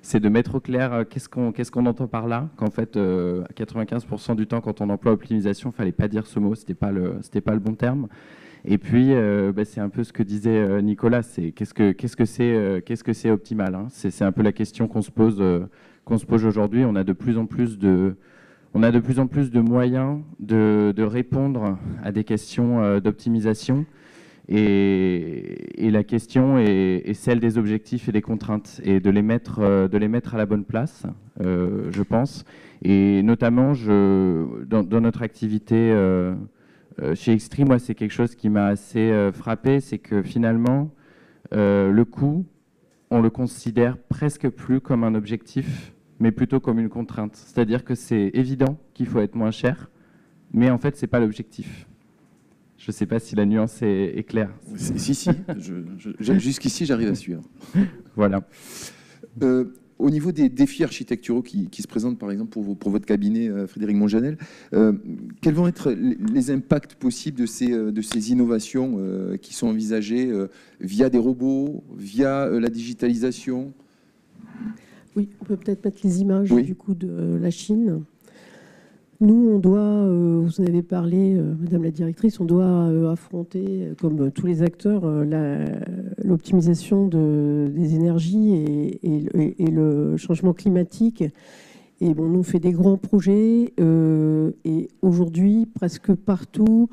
c'est de mettre au clair qu'est-ce qu'on entend par là, qu'en fait, à 95% du temps, quand on emploie optimisation, il ne fallait pas dire ce mot, c'était pas le bon terme. Et puis, c'est un peu ce que disait Nicolas, c'est qu'est-ce que c'est optimal, hein. C'est un peu la question qu'on se pose aujourd'hui. On a de plus en plus de moyens de répondre à des questions d'optimisation. Et la question est celle des objectifs et des contraintes, et de les mettre à la bonne place, je pense. Et notamment, dans notre activité chez Xtree, moi, c'est quelque chose qui m'a assez frappé, c'est que finalement, le coût, on le considère presque plus comme un objectif, mais plutôt comme une contrainte. C'est-à-dire que c'est évident qu'il faut être moins cher, mais en fait, ce n'est pas l'objectif. Je ne sais pas si la nuance est claire. Si. Jusqu'ici, j'arrive à suivre. Voilà. Au niveau des défis architecturaux qui se présentent, par exemple, pour votre cabinet, Frédéric Monjanel, quels vont être les impacts possibles de ces innovations qui sont envisagées via des robots, via la digitalisation? Oui, on peut peut-être mettre les images du coup de la Chine. Nous, on doit, vous en avez parlé, Madame la Directrice, on doit affronter, comme tous les acteurs, l'optimisation des énergies et le changement climatique. Et bon, nous, on fait des grands projets et aujourd'hui, presque partout,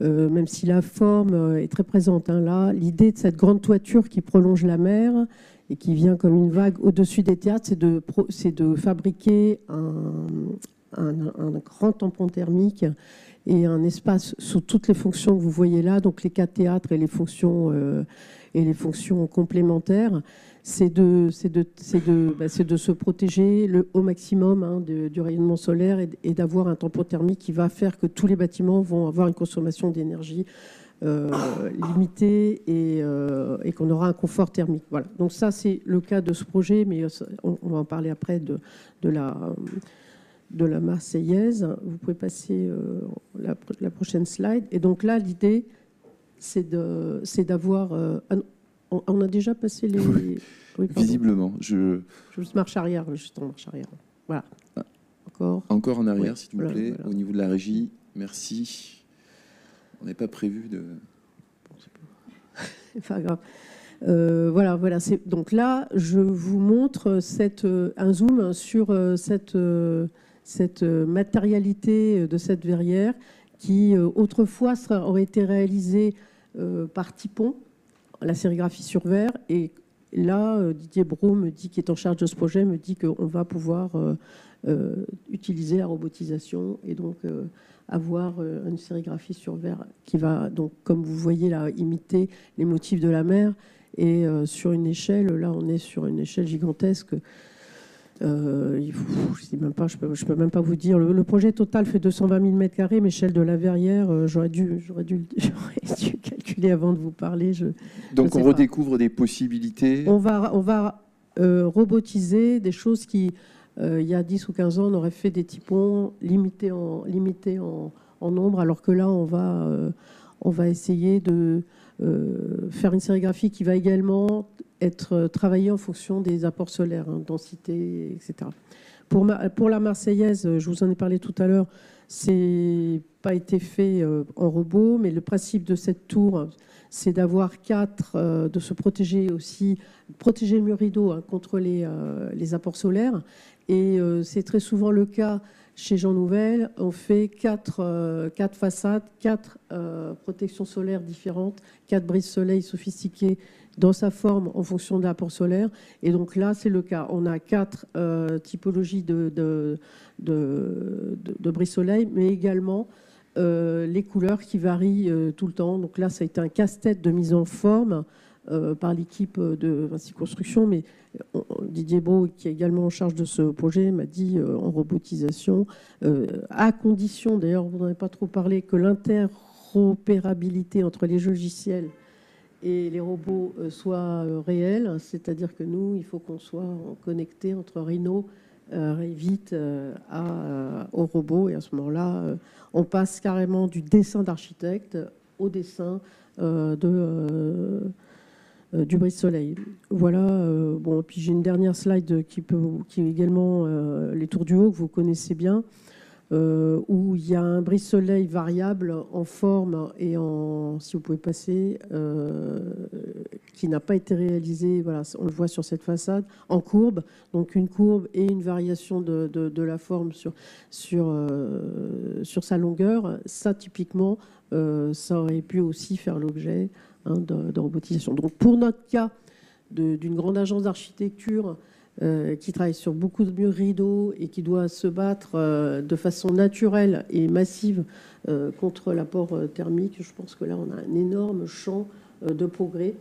même si la forme est très présente, hein, là, l'idée de cette grande toiture qui prolonge la mer et qui vient comme une vague au-dessus des théâtres, c'est de fabriquer un grand tampon thermique et un espace sous toutes les fonctions que vous voyez là, donc les 4 théâtres et les fonctions complémentaires, c'est de se protéger au maximum, hein, du rayonnement solaire et d'avoir un tampon thermique qui va faire que tous les bâtiments vont avoir une consommation d'énergie limitée et qu'on aura un confort thermique. Voilà. Donc ça, c'est le cas de ce projet, mais on va en parler après de la Marseillaise. Vous pouvez passer la prochaine slide. Et donc là, l'idée, c'est d'avoir... on a déjà passé les... Oui, visiblement. Je marche arrière, juste en marche arrière. Voilà. Encore en arrière, oui, s'il vous plaît, voilà. Au niveau de la régie. Merci. On n'est pas prévu de... C'est pas grave. Voilà. Donc là, je vous montre un zoom sur cette matérialité de cette verrière qui, autrefois, aurait été réalisée par Tipon, la sérigraphie sur verre. Et là, Didier Brault, qui est en charge de ce projet, me dit qu'on va pouvoir utiliser la robotisation et donc avoir une sérigraphie sur verre qui va, donc, comme vous voyez là, imiter les motifs de la mer. Et sur une échelle, là, on est sur une échelle gigantesque. Je peux même pas vous dire. Le projet total fait 220 000 m², mais celle de la verrière, j'aurais dû calculer avant de vous parler. Donc on redécouvre des possibilités. On va robotiser des choses qui, il y a 10 ou 15 ans, on aurait fait des typons limités en nombre, alors que là, on va essayer de faire une sérigraphie qui va également être travaillée en fonction des apports solaires, hein, densité, etc. Pour la Marseillaise, je vous en ai parlé tout à l'heure, c'est pas été fait en robot, mais le principe de cette tour, c'est d'avoir de se protéger aussi, protéger le mur rideau, hein, contre les apports solaires. Et c'est très souvent le cas chez Jean Nouvel. On fait 4 façades, 4 protections solaires différentes, 4 brise-soleil sophistiquées dans sa forme en fonction de l'apport solaire. Et donc là, c'est le cas. On a 4 typologies de brise-soleil, mais également les couleurs qui varient tout le temps. Donc là, ça a été un casse-tête de mise en forme par l'équipe de Vinci Construction, mais Didier Brault, qui est également en charge de ce projet, m'a dit en robotisation, à condition, d'ailleurs vous n'en avez pas trop parlé, que l'interopérabilité entre les et les robots soit réelle, c'est-à-dire que nous, il faut qu'on soit connecté entre Rhino, Revit au robot, et à ce moment-là, on passe carrément du dessin d'architecte au dessin du brise-soleil. Voilà. Bon, puis j'ai une dernière slide qui est également les tours du haut, que vous connaissez bien, où il y a un brise-soleil variable en forme et si vous pouvez passer, qui n'a pas été réalisé, voilà, on le voit sur cette façade, en courbe, donc une courbe et une variation de la forme sur sa longueur. Ça, typiquement, ça aurait pu aussi faire l'objet, hein, de robotisation. Donc pour notre cas d'une grande agence d'architecture qui travaille sur beaucoup de murs rideaux et qui doit se battre de façon naturelle et massive contre l'apport thermique, je pense que là on a un énorme champ de progrès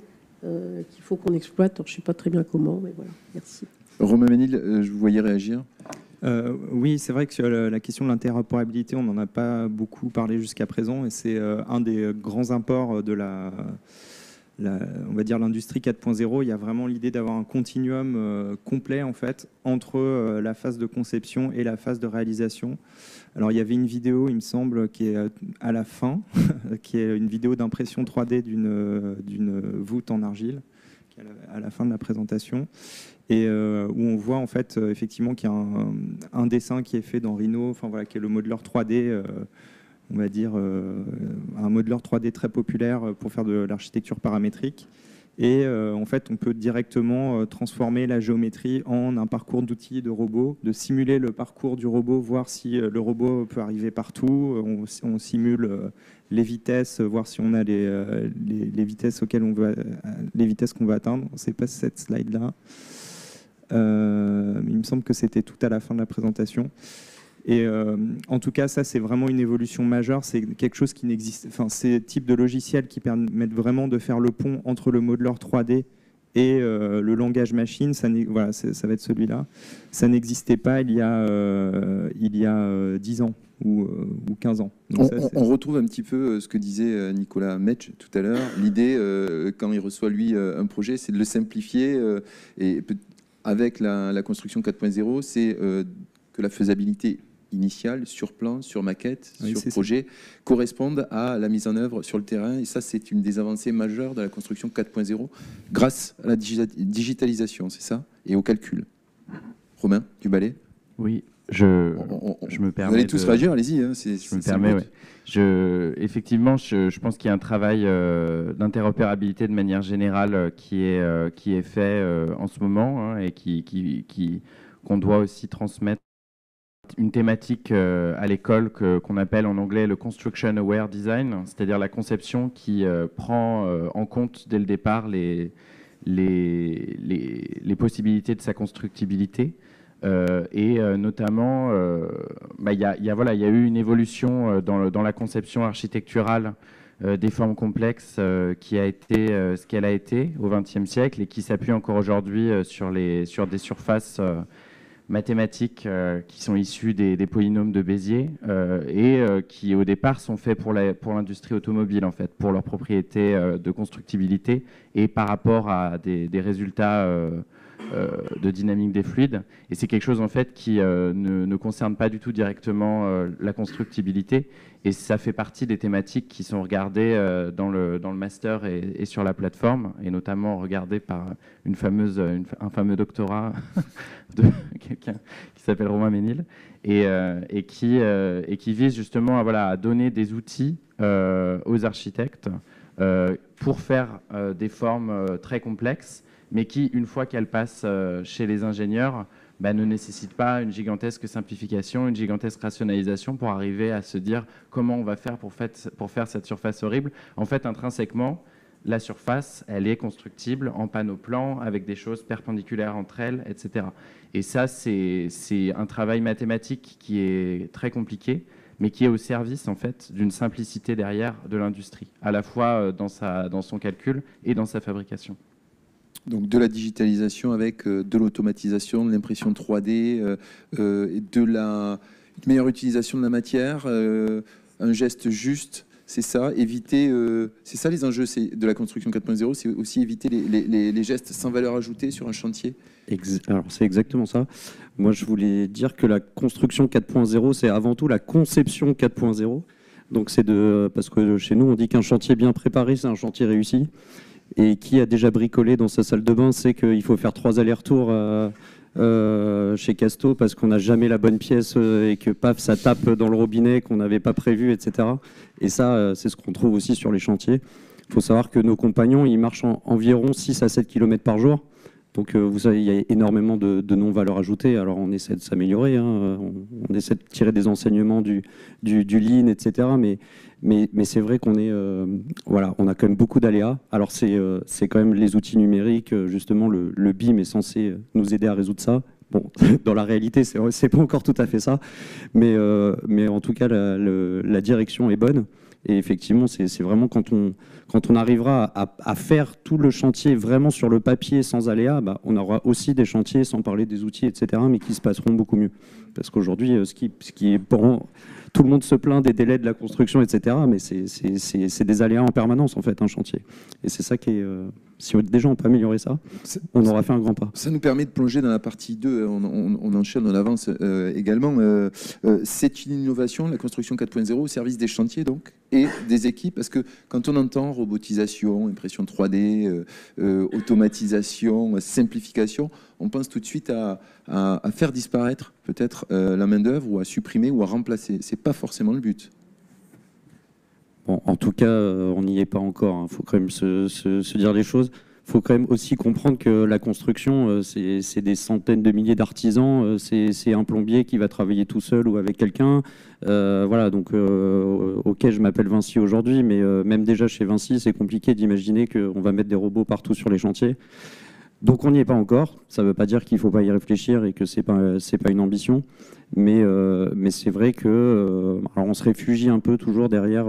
qu'il faut qu'on exploite. Alors, je ne sais pas très bien comment, mais voilà, merci. Romain Ménil, je vous voyais réagir. Oui, c'est vrai que sur la question de l'interopérabilité, on n'en a pas beaucoup parlé jusqu'à présent, et c'est un des grands apports de on va dire l'industrie 4.0, il y a vraiment l'idée d'avoir un continuum complet en fait entre la phase de conception et la phase de réalisation. Alors il y avait une vidéo, il me semble, qui est à la fin, qui est une vidéo d'impression 3D d'une voûte en argile, qui est à la fin de la présentation, et où on voit en fait effectivement qu'il y a un dessin qui est fait dans Rhino, enfin voilà, qui est le modeleur 3D. On va dire un modeleur 3D très populaire pour faire de l'architecture paramétrique. Et en fait, on peut directement transformer la géométrie en un parcours d'outils de robot, de simuler le parcours du robot, voir si le robot peut arriver partout. On simule les vitesses, voir si on a les vitesses auxquelles on veut, les vitesses qu'on veut atteindre. C'est pas cette slide-là. Il me semble que c'était tout à la fin de la présentation. Et en tout cas, ça, c'est vraiment une évolution majeure. C'est quelque chose qui n'existe. Enfin, ces types de logiciels qui permettent vraiment de faire le pont entre le modeleur 3D et le langage machine, voilà, ça va être celui-là. Ça n'existait pas il y a 10 ans ou 15 ans. Donc on retrouve un petit peu ce que disait Nicolas Metsch tout à l'heure. L'idée, quand il reçoit, lui, un projet, c'est de le simplifier. Et avec la construction 4.0, c'est que la faisabilité initiale, sur plan, sur maquette, sur projet, correspondent à la mise en œuvre sur le terrain. Et ça, c'est une des avancées majeures de la construction 4.0 grâce à la digitalisation, c'est ça, et au calcul. Romain, du balai? Oui, je me permets. Vous allez tous réagir, allez-y. Hein, je me permets, ouais. Effectivement, je pense qu'il y a un travail d'interopérabilité de manière générale qui est fait en ce moment, hein, et qu'on doit aussi transmettre. Une thématique à l'école qu'on appelle en anglais le Construction Aware Design, c'est-à-dire la conception qui prend en compte dès le départ les possibilités de sa constructibilité. Et notamment, il y a eu une évolution dans la conception architecturale des formes complexes qui a été ce qu'elle a été au XXe siècle et qui s'appuie encore aujourd'hui sur des surfaces mathématiques qui sont issues des polynômes de Bézier et qui au départ sont faits pour l'industrie automobile en fait, pour leurs propriétés de constructibilité et par rapport à des résultats de dynamique des fluides. Et c'est quelque chose en fait qui ne concerne pas du tout directement la constructibilité, et ça fait partie des thématiques qui sont regardées dans le master et sur la plateforme, et notamment regardées par un fameux doctorat de quelqu'un qui s'appelle Romain Ménil, et qui vise justement à donner des outils aux architectes pour faire des formes très complexes, mais qui, une fois qu'elles passent chez les ingénieurs, ne nécessitent pas une gigantesque simplification, une gigantesque rationalisation pour arriver à se dire comment on va faire pour faire cette surface horrible. En fait, intrinsèquement, la surface, elle est constructible en panneau plan, avec des choses perpendiculaires entre elles, etc. Et ça, c'est un travail mathématique qui est très compliqué, mais qui est au service en fait d'une simplicité derrière de l'industrie, à la fois dans son calcul et dans sa fabrication. Donc de la digitalisation avec de l'automatisation, de l'impression 3D, une meilleure utilisation de la matière, un geste juste, c'est ça, éviter, c'est ça les enjeux de la construction 4.0, c'est aussi éviter les gestes sans valeur ajoutée sur un chantier. Alors c'est exactement ça. Moi je voulais dire que la construction 4.0 c'est avant tout la conception 4.0. Donc c'est parce que chez nous on dit qu'un chantier bien préparé c'est un chantier réussi. Et qui a déjà bricolé dans sa salle de bain sait qu'il faut faire 3 allers-retours chez Casto parce qu'on n'a jamais la bonne pièce et que paf, ça tape dans le robinet qu'on n'avait pas prévu, etc. Et ça, c'est ce qu'on trouve aussi sur les chantiers. Il faut savoir que nos compagnons, ils marchent environ 6 à 7 km par jour. Donc, vous savez, il y a énormément de non-valeur ajoutée. Alors, on essaie de s'améliorer, hein. On essaie de tirer des enseignements du lean, etc. Mais c'est vrai qu'on on a quand même beaucoup d'aléas. Alors, c'est quand même les outils numériques. Justement, le BIM est censé nous aider à résoudre ça. Bon, dans la réalité, c'est pas encore tout à fait ça. Mais en tout cas, la direction est bonne. Et effectivement, c'est vraiment quand on arrivera à faire tout le chantier vraiment sur le papier sans aléa, bah, on aura aussi des chantiers, sans parler des outils, etc., mais qui se passeront beaucoup mieux. Parce qu'aujourd'hui, ce qui est pour... Tout le monde se plaint des délais de la construction, etc., mais c'est des aléas en permanence, en fait, un chantier. Et c'est ça qui est... si déjà on peut améliorer ça, on aura fait un grand pas. Ça nous permet de plonger dans la partie 2, on enchaîne, on avance également. C'est une innovation, la construction 4.0, au service des chantiers donc, et des équipes, parce que quand on entend robotisation, impression 3D, automatisation, simplification, on pense tout de suite à faire disparaître peut-être la main-d'œuvre, ou à supprimer, ou à remplacer. Ce n'est pas forcément le but. Bon, en tout cas, on n'y est pas encore. Il faut quand même se dire les choses. Il faut quand même aussi comprendre que la construction, c'est des centaines de milliers d'artisans. C'est un plombier qui va travailler tout seul ou avec quelqu'un. Voilà, donc, ok, je m'appelle Vinci aujourd'hui, mais même déjà chez Vinci, c'est compliqué d'imaginer qu'on va mettre des robots partout sur les chantiers. Donc on n'y est pas encore. Ça ne veut pas dire qu'il ne faut pas y réfléchir et que ce n'est pas une ambition. Mais c'est vrai que alors on se réfugie un peu toujours derrière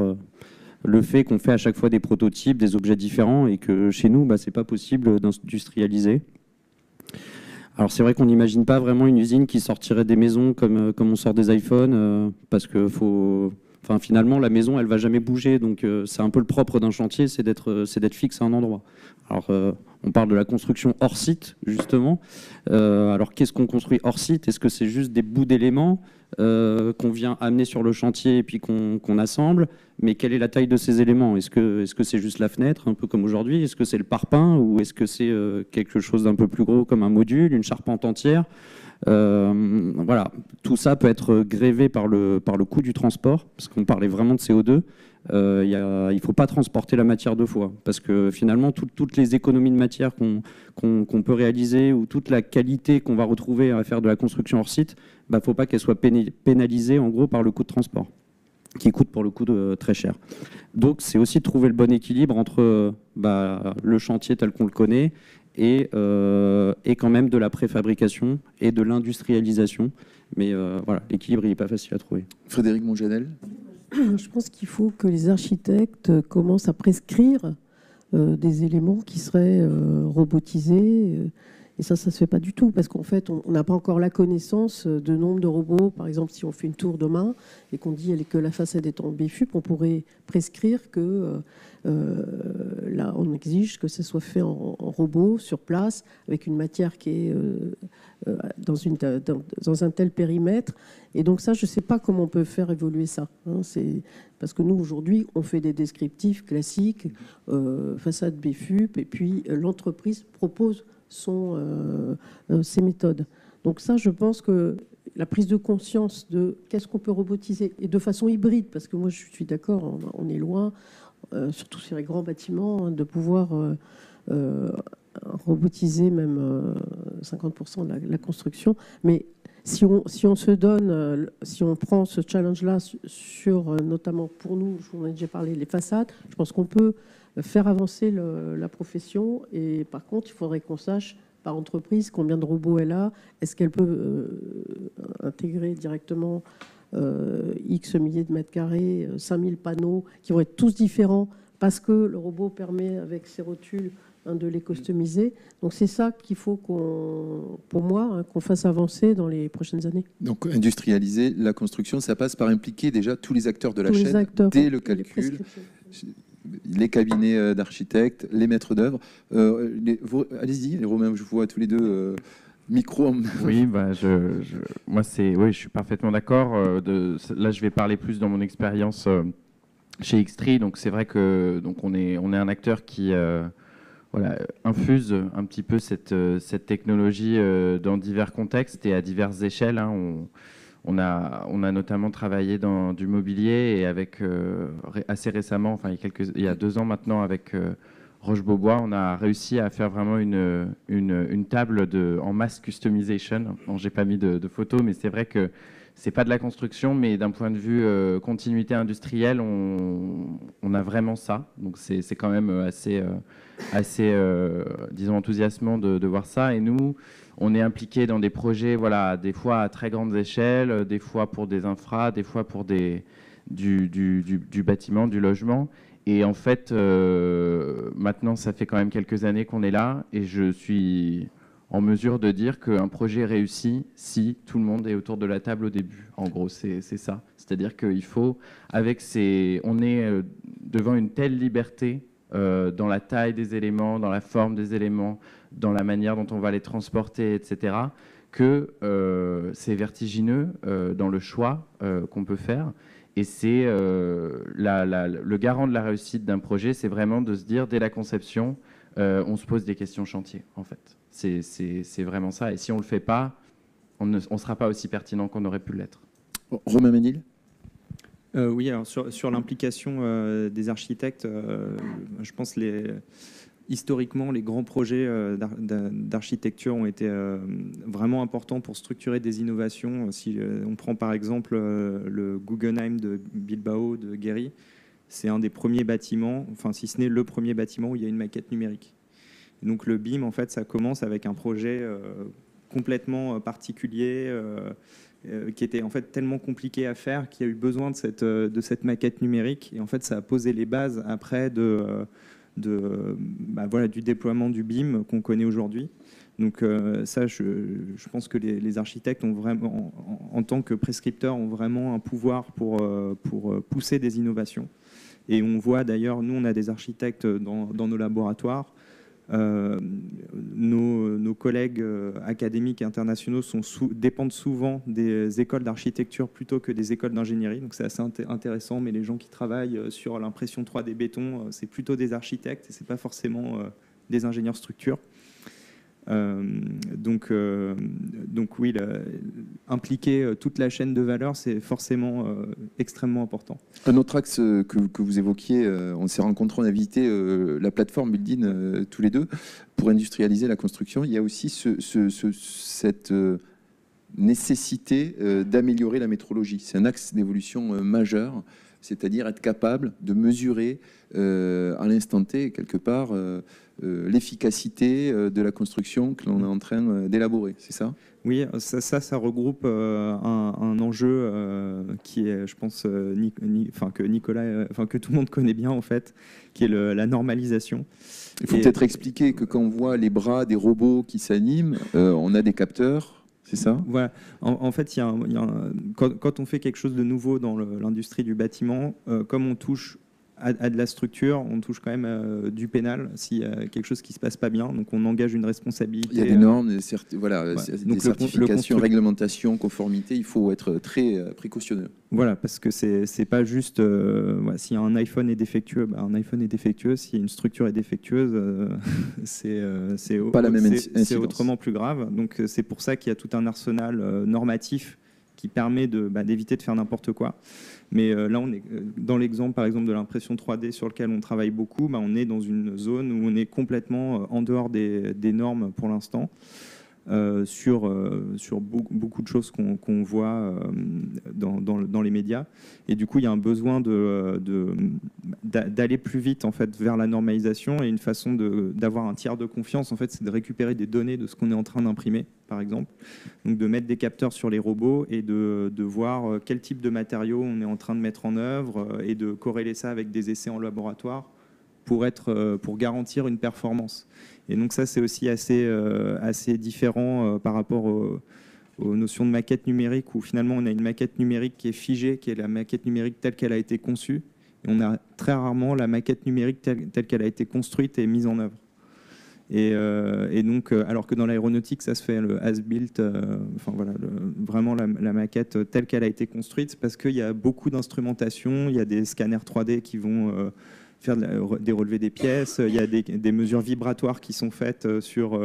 le fait qu'on fait à chaque fois des prototypes, des objets différents, et que chez nous, bah, ce n'est pas possible d'industrialiser. Alors c'est vrai qu'on n'imagine pas vraiment une usine qui sortirait des maisons comme on sort des iPhones, parce que finalement, la maison, elle ne va jamais bouger. Donc c'est un peu le propre d'un chantier, c'est d'être fixe à un endroit. Alors on parle de la construction hors site, justement. Alors qu'est-ce qu'on construit hors site? Est-ce que c'est juste des bouts d'éléments qu'on vient amener sur le chantier et puis qu'on assemble? Mais quelle est la taille de ces éléments? Est-ce que c'est juste la fenêtre, un peu comme aujourd'hui? Est-ce que c'est le parpaing, ou est-ce que c'est quelque chose d'un peu plus gros comme un module, une charpente entière? Voilà, tout ça peut être grévé par le coût du transport, parce qu'on parlait vraiment de CO2. Il ne faut pas transporter la matière deux fois, parce que finalement, toutes les économies de matière qu'on peut réaliser, ou toute la qualité qu'on va retrouver à faire de la construction hors site, il ne faut pas qu'elle soit pénalisée en gros par le coût de transport, qui coûte pour le coup très cher. Donc c'est aussi de trouver le bon équilibre entre le chantier tel qu'on le connaît et quand même de la préfabrication et de l'industrialisation. Mais voilà, l'équilibre, il n'est pas facile à trouver. Frédéric Monjanel. Je pense qu'il faut que les architectes commencent à prescrire des éléments qui seraient robotisés. Et ça ne se fait pas du tout, parce qu'en fait, on n'a pas encore la connaissance de nombre de robots. Par exemple, si on fait une tour demain et qu'on dit que la façade est en BFUP, on pourrait prescrire que là, on exige que ça soit fait en robot, sur place, avec une matière qui est dans un tel périmètre. Et donc ça, je ne sais pas comment on peut faire évoluer ça. Hein. Parce que nous, aujourd'hui, on fait des descriptifs classiques, façade BFUP, et puis l'entreprise propose ces méthodes. Donc ça, je pense que la prise de conscience de qu'est-ce qu'on peut robotiser, et de façon hybride, parce que moi je suis d'accord, on est loin, surtout sur les grands bâtiments, de pouvoir robotiser même 50% de la construction. Mais si on se donne, si on prend ce challenge-là sur, notamment pour nous, je vous en ai déjà parlé, les façades, je pense qu'on peut faire avancer la profession. Et par contre, il faudrait qu'on sache par entreprise combien de robots elle a, est-ce qu'elle peut intégrer directement X milliers de mètres carrés, 5000 panneaux qui vont être tous différents, parce que le robot permet avec ses rotules de les customiser. Donc c'est ça qu'il faut pour moi, qu'on fasse avancer dans les prochaines années. Donc industrialiser la construction, ça passe par impliquer déjà tous les acteurs de la chaîne dès le calcul. Les cabinets d'architectes, les maîtres d'œuvre. Allez-y, les Romains, je vous vois tous les deux micro. Oui, moi je suis parfaitement d'accord. Là, je vais parler plus dans mon expérience chez Xtree. Donc c'est vrai que on est un acteur qui infuse un petit peu cette technologie dans divers contextes et à diverses échelles. Hein. On a notamment travaillé dans du mobilier, et avec assez récemment, enfin il y a 2 ans maintenant, avec Roche-Beaubois, on a réussi à faire vraiment une table en mass customization. Bon, j'ai pas mis de photos, mais c'est vrai que c'est pas de la construction, mais d'un point de vue continuité industrielle, on a vraiment ça. Donc c'est quand même assez disons enthousiasmant de voir ça. Et nous, on est impliqué dans des projets, voilà, des fois à très grande échelle, des fois pour des infras, des fois pour des du bâtiment, du logement. Et en fait, maintenant, ça fait quand même quelques années qu'on est là, et je suis en mesure de dire qu'un projet réussit si tout le monde est autour de la table au début. En gros, c'est ça. C'est-à-dire qu'il faut, on est devant une telle liberté dans la taille des éléments, dans la forme des éléments, dans la manière dont on va les transporter, etc., que c'est vertigineux dans le choix qu'on peut faire. Et c'est le garant de la réussite d'un projet, c'est vraiment de se dire, dès la conception, on se pose des questions chantier, en fait. C'est vraiment ça. Et si on ne le fait pas, on ne sera pas aussi pertinent qu'on aurait pu l'être. Romain Ménil. Oui, alors sur l'implication des architectes, je pense historiquement, les grands projets d'architecture ont été vraiment importants pour structurer des innovations. Si on prend par exemple le Guggenheim de Bilbao de Guéry, c'est un des premiers bâtiments, enfin si ce n'est le premier bâtiment où il y a une maquette numérique. Donc le BIM, en fait, ça commence avec un projet complètement particulier, qui était en fait tellement compliqué à faire qu'il y a eu besoin de cette maquette numérique. Et en fait, ça a posé les bases après du déploiement du BIM qu'on connaît aujourd'hui. Donc ça, je pense que les architectes ont vraiment, en tant que prescripteurs, ont vraiment un pouvoir pour pousser des innovations. Et on voit d'ailleurs, nous, on a des architectes dans nos laboratoires. Nos collègues académiques et internationaux dépendent souvent des écoles d'architecture plutôt que des écoles d'ingénierie. Donc c'est assez intéressant, mais les gens qui travaillent sur l'impression 3D béton, c'est plutôt des architectes et c'est pas forcément des ingénieurs structure. Donc oui, impliquer toute la chaîne de valeur, c'est forcément extrêmement important. Un autre axe que vous évoquiez, on s'est rencontrés, on a visité la plateforme Buildin tous les deux pour industrialiser la construction. Il y a aussi cette nécessité d'améliorer la métrologie. C'est un axe d'évolution majeur, c'est-à-dire être capable de mesurer à l'instant T, quelque part, l'efficacité de la construction que l'on est en train d'élaborer, c'est ça ? Oui, ça regroupe un enjeu qui est, je pense, que Nicolas, que tout le monde connaît bien en fait, qui est la normalisation. Il faut peut-être expliquer que quand on voit les bras des robots qui s'animent, on a des capteurs. C'est ça ? Voilà. En fait, quand on fait quelque chose de nouveau dans l'industrie du bâtiment, comme on touche à de la structure, on touche quand même du pénal s'il y a quelque chose qui ne se passe pas bien. Donc on engage une responsabilité. Il y a des normes, des certifications, réglementations, conformités. Il faut être très précautionneux. Voilà, parce que c'est pas juste si un iPhone est défectueux, un iPhone est défectueux. Si une structure est défectueuse, c'est autrement plus grave. Donc c'est pour ça qu'il y a tout un arsenal normatif qui permet d'éviter de faire n'importe quoi. Mais là, on est dans l'exemple, par exemple, de l'impression 3D sur lequel on travaille beaucoup. On est dans une zone où on est complètement en dehors des normes pour l'instant, sur beaucoup de choses qu'on voit dans les médias. Et du coup, il y a un besoin d'aller plus vite en fait, vers la normalisation. Et une façon d'avoir un tiers de confiance, en fait, c'est de récupérer des données de ce qu'on est en train d'imprimer, par exemple. Donc de mettre des capteurs sur les robots et de voir quel type de matériaux on est en train de mettre en œuvre et de corréler ça avec des essais en laboratoire pour garantir une performance. Et donc ça, c'est aussi assez différent par rapport aux notions de maquette numérique, où finalement on a une maquette numérique qui est figée, qui est la maquette numérique telle qu'elle a été conçue, et on a très rarement la maquette numérique telle qu'elle a été construite et mise en œuvre. Et donc, alors que dans l'aéronautique, ça se fait le as-built, vraiment la maquette telle qu'elle a été construite, parce qu'il y a beaucoup d'instrumentation, il y a des scanners 3D qui vont faire des relevés des pièces, il y a des mesures vibratoires qui sont faites sur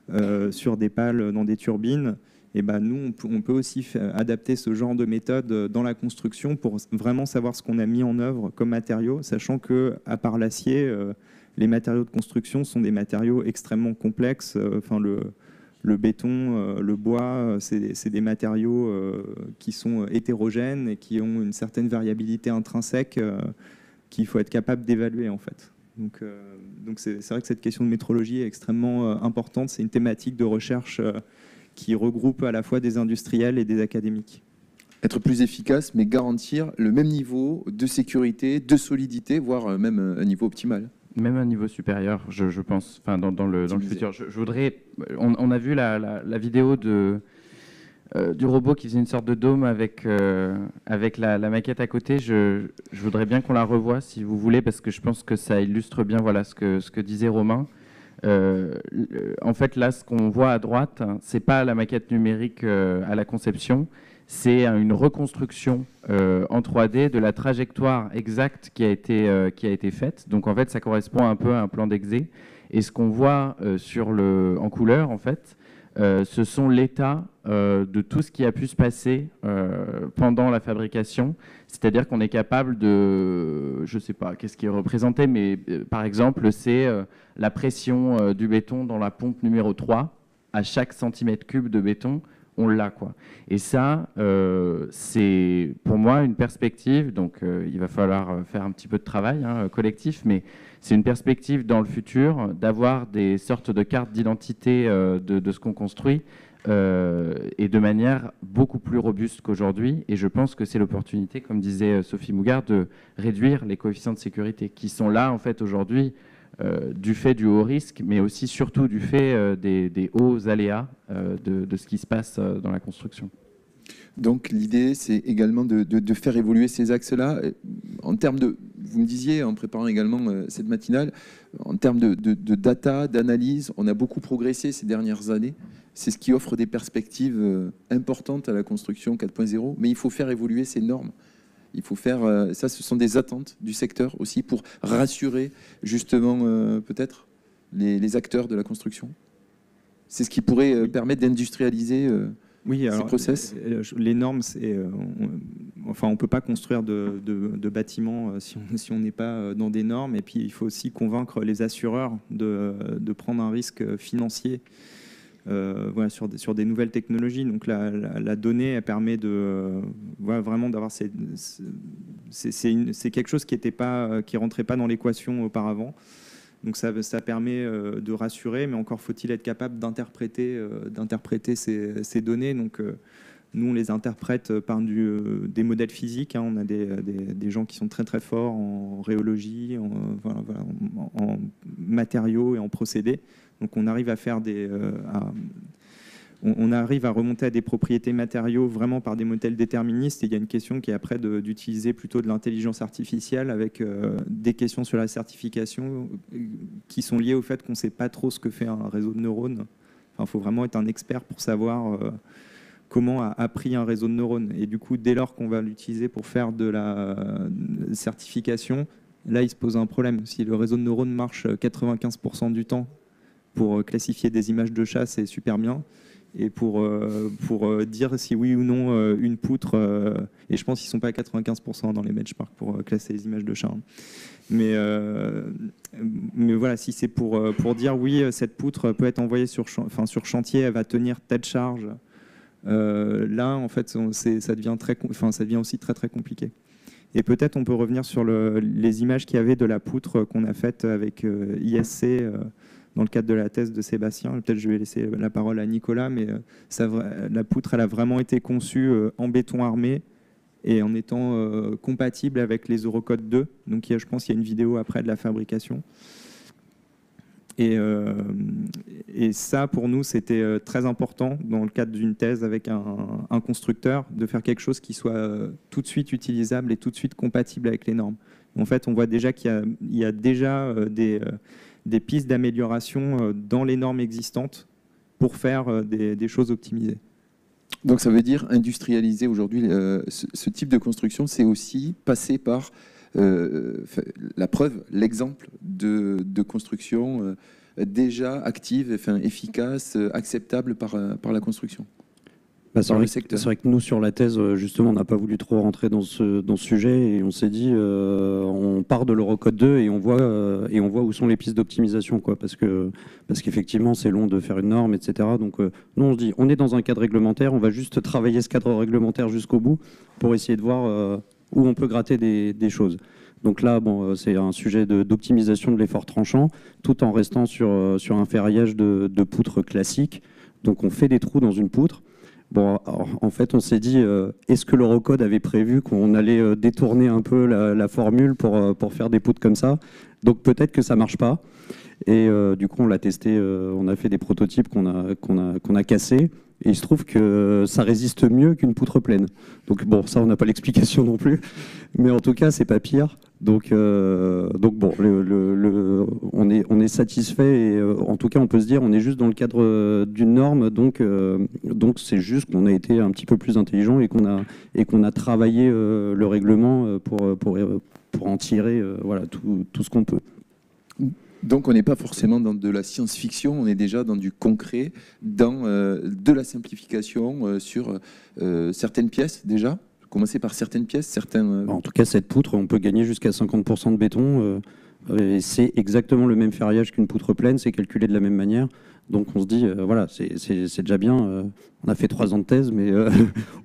des pales dans des turbines. Et nous, on peut aussi adapter ce genre de méthode dans la construction pour vraiment savoir ce qu'on a mis en œuvre comme matériaux, sachant que, à part l'acier, les matériaux de construction sont des matériaux extrêmement complexes. Le béton, le bois, c'est des matériaux qui sont hétérogènes et qui ont une certaine variabilité intrinsèque qu'il faut être capable d'évaluer en fait. Donc c'est vrai que cette question de métrologie est extrêmement importante. C'est une thématique de recherche qui regroupe à la fois des industriels et des académiques. être plus efficace, mais garantir le même niveau de sécurité, de solidité, voire même un niveau optimal. Même un niveau supérieur, je pense, enfin, dans le futur. Je voudrais... On a vu la vidéo du robot qui faisait une sorte de dôme avec la maquette à côté. Je voudrais bien qu'on la revoie, si vous voulez, parce que je pense que ça illustre bien voilà, ce que disait Romain. En fait, là, ce qu'on voit à droite, c'est pas la maquette numérique à la conception, c'est une reconstruction en 3D de la trajectoire exacte qui a été faite. Donc, en fait, ça correspond un peu à un plan d'exé. Et ce qu'on voit en couleur, en fait, ce sont l'état de tout ce qui a pu se passer pendant la fabrication. C'est-à-dire qu'on est capable de, je ne sais pas qu'est-ce qui est représenté, mais par exemple, c'est la pression du béton dans la pompe numéro 3. À chaque centimètre cube de béton, on l'a, quoi. Et ça, c'est pour moi une perspective, donc il va falloir faire un petit peu de travail collectif, mais c'est une perspective dans le futur d'avoir des sortes de cartes d'identité de ce qu'on construit et de manière beaucoup plus robuste qu'aujourd'hui. Et je pense que c'est l'opportunité, comme disait Sophie Mougard, de réduire les coefficients de sécurité qui sont là, en fait, aujourd'hui, du fait du haut risque, mais aussi surtout du fait des hauts aléas de ce qui se passe dans la construction. Donc l'idée, c'est également de faire évoluer ces axes-là. En termes de, vous me disiez, en préparant également cette matinale, en termes de data, d'analyse, on a beaucoup progressé ces dernières années. C'est ce qui offre des perspectives importantes à la construction 4.0, mais il faut faire évoluer ces normes. Il faut faire, ça, ce sont des attentes du secteur aussi pour rassurer justement peut-être les acteurs de la construction. C'est ce qui pourrait permettre d'industrialiser ces process. Les normes, enfin, on ne peut pas construire de bâtiments si on n'est pas dans des normes. Et puis, il faut aussi convaincre les assureurs de prendre un risque financier. Voilà, sur des nouvelles technologies. Donc la donnée, elle permet vraiment d'avoir c'est quelque chose qui rentrait pas dans l'équation auparavant. Donc ça permet de rassurer, mais encore faut-il être capable d'interpréter ces données. Donc nous, on les interprète par des modèles physiques. On a des gens qui sont très très forts en rhéologie, en matériaux et en procédés. Donc on arrive à faire on arrive à remonter à des propriétés matériaux vraiment par des modèles déterministes. Et il y a une question qui est après d'utiliser plutôt de l'intelligence artificielle avec des questions sur la certification qui sont liées au fait qu'on ne sait pas trop ce que fait un réseau de neurones. Enfin, faut vraiment être un expert pour savoir comment a appris un réseau de neurones. Et du coup, dès lors qu'on va l'utiliser pour faire de la certification, là, il se pose un problème. Si le réseau de neurones marche 95% du temps pour classifier des images de chat, c'est super bien. Et pour dire si oui ou non une poutre, et je pense qu'ils ne sont pas à 95% dans les benchmarks pour classer les images de chat. Mais voilà, si c'est pour dire oui, cette poutre peut être envoyée sur chantier, elle va tenir telle charge, là, en fait, ça devient aussi très très compliqué. Et peut-être on peut revenir sur les images qu'il y avait de la poutre qu'on a faite avec ISC dans le cadre de la thèse de Sébastien. Peut-être je vais laisser la parole à Nicolas, mais la poutre, elle a vraiment été conçue en béton armé et en étant compatible avec les Eurocode 2. Donc je pense qu'il y a une vidéo après de la fabrication. Et ça, pour nous, c'était très important dans le cadre d'une thèse avec un constructeur, de faire quelque chose qui soit tout de suite utilisable et tout de suite compatible avec les normes. En fait, on voit déjà qu'il y a déjà des pistes d'amélioration dans les normes existantes pour faire des choses optimisées. Donc ça veut dire industrialiser aujourd'hui ce type de construction, c'est aussi passer par la preuve, l'exemple de construction déjà active, efficace, acceptable par la construction. C'est vrai que nous, sur la thèse, justement, on n'a pas voulu trop rentrer dans ce sujet et on s'est dit, on part de l'Eurocode 2 et on voit où sont les pistes d'optimisation, quoi, parce qu'effectivement, c'est long de faire une norme, etc. Donc, nous, on se dit, on est dans un cadre réglementaire, on va juste travailler ce cadre réglementaire jusqu'au bout pour essayer de voir où on peut gratter des choses. Donc là, bon, c'est un sujet d'optimisation de l'effort tranchant, tout en restant sur un ferraillage de poutres classiques. Donc, on fait des trous dans une poutre. Bon, en fait, on s'est dit, est-ce que l'Eurocode avait prévu qu'on allait détourner un peu la formule pour faire des poutres comme ça? Donc peut-être que ça marche pas. Et du coup, on l'a testé, on a fait des prototypes qu'on a cassés. Et il se trouve que ça résiste mieux qu'une poutre pleine. Donc bon, ça, on n'a pas l'explication non plus. Mais en tout cas, c'est pas pire. Donc bon, on est satisfait. Et en tout cas, on peut se dire, on est juste dans le cadre d'une norme. Donc c'est juste qu'on a été un petit peu plus intelligent et qu'on a travaillé le règlement pour en tirer voilà, tout ce qu'on peut. Donc on n'est pas forcément dans de la science-fiction, on est déjà dans du concret, dans de la simplification sur certaines pièces déjà. Commencer par certaines pièces, certains... En tout cas, cette poutre, on peut gagner jusqu'à 50% de béton. Et c'est exactement le même ferriage qu'une poutre pleine, c'est calculé de la même manière. Donc on se dit, voilà, c'est déjà bien. On a fait 3 ans de thèse, mais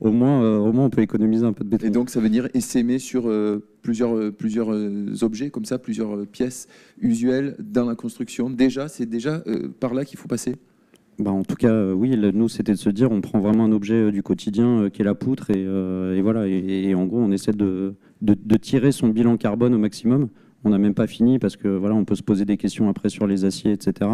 au moins on peut économiser un peu de béton. Et donc ça veut dire essaimer sur plusieurs objets, comme ça, plusieurs pièces usuelles dans la construction. Déjà, c'est déjà par là qu'il faut passer. Bah, en tout cas, oui, nous, c'était de se dire, on prend vraiment un objet du quotidien qui est la poutre, et voilà. Et en gros, on essaie de tirer son bilan carbone au maximum. On n'a même pas fini parce que voilà, on peut se poser des questions après sur les aciers, etc.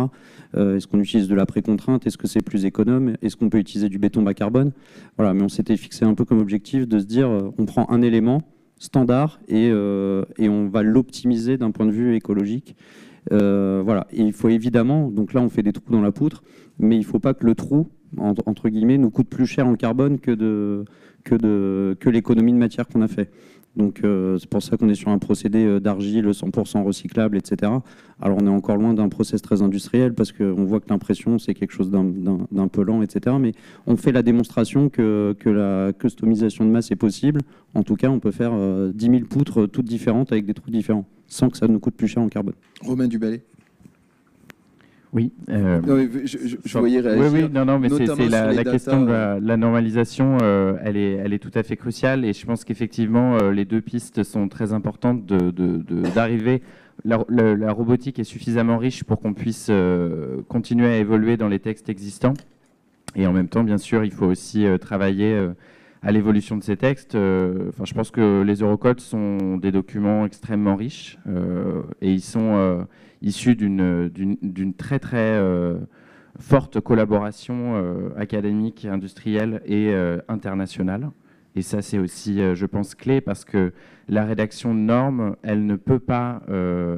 Est-ce qu'on utilise de la précontrainte? Est-ce que c'est plus économe? Est-ce qu'on peut utiliser du béton bas carbone? Voilà, mais on s'était fixé un peu comme objectif de se dire, on prend un élément standard et on va l'optimiser d'un point de vue écologique. Voilà, et il faut évidemment, donc là on fait des trous dans la poutre, mais il ne faut pas que le trou, entre guillemets, nous coûte plus cher en carbone que l'économie de matière qu'on a fait. Donc c'est pour ça qu'on est sur un procédé d'argile 100% recyclable, etc. Alors on est encore loin d'un process très industriel parce qu'on voit que l'impression c'est quelque chose d'un peu lent, etc. Mais on fait la démonstration que la customisation de masse est possible. En tout cas, on peut faire 10 000 poutres toutes différentes avec des trous différents, sans que ça nous coûte plus cher en carbone. Romain Duballet. Oui. Non, mais je voyais réagir. Oui, non, mais c'est la question de la normalisation, elle est tout à fait cruciale, et je pense qu'effectivement, les deux pistes sont très importantes d'arriver. La robotique est suffisamment riche pour qu'on puisse continuer à évoluer dans les textes existants, et en même temps, bien sûr, il faut aussi travailler à l'évolution de ces textes. Enfin, je pense que les Eurocodes sont des documents extrêmement riches, et ils sont issus d'une très très forte collaboration académique, industrielle et internationale. Et ça, c'est aussi, je pense, clé, parce que la rédaction de normes, elle ne peut pas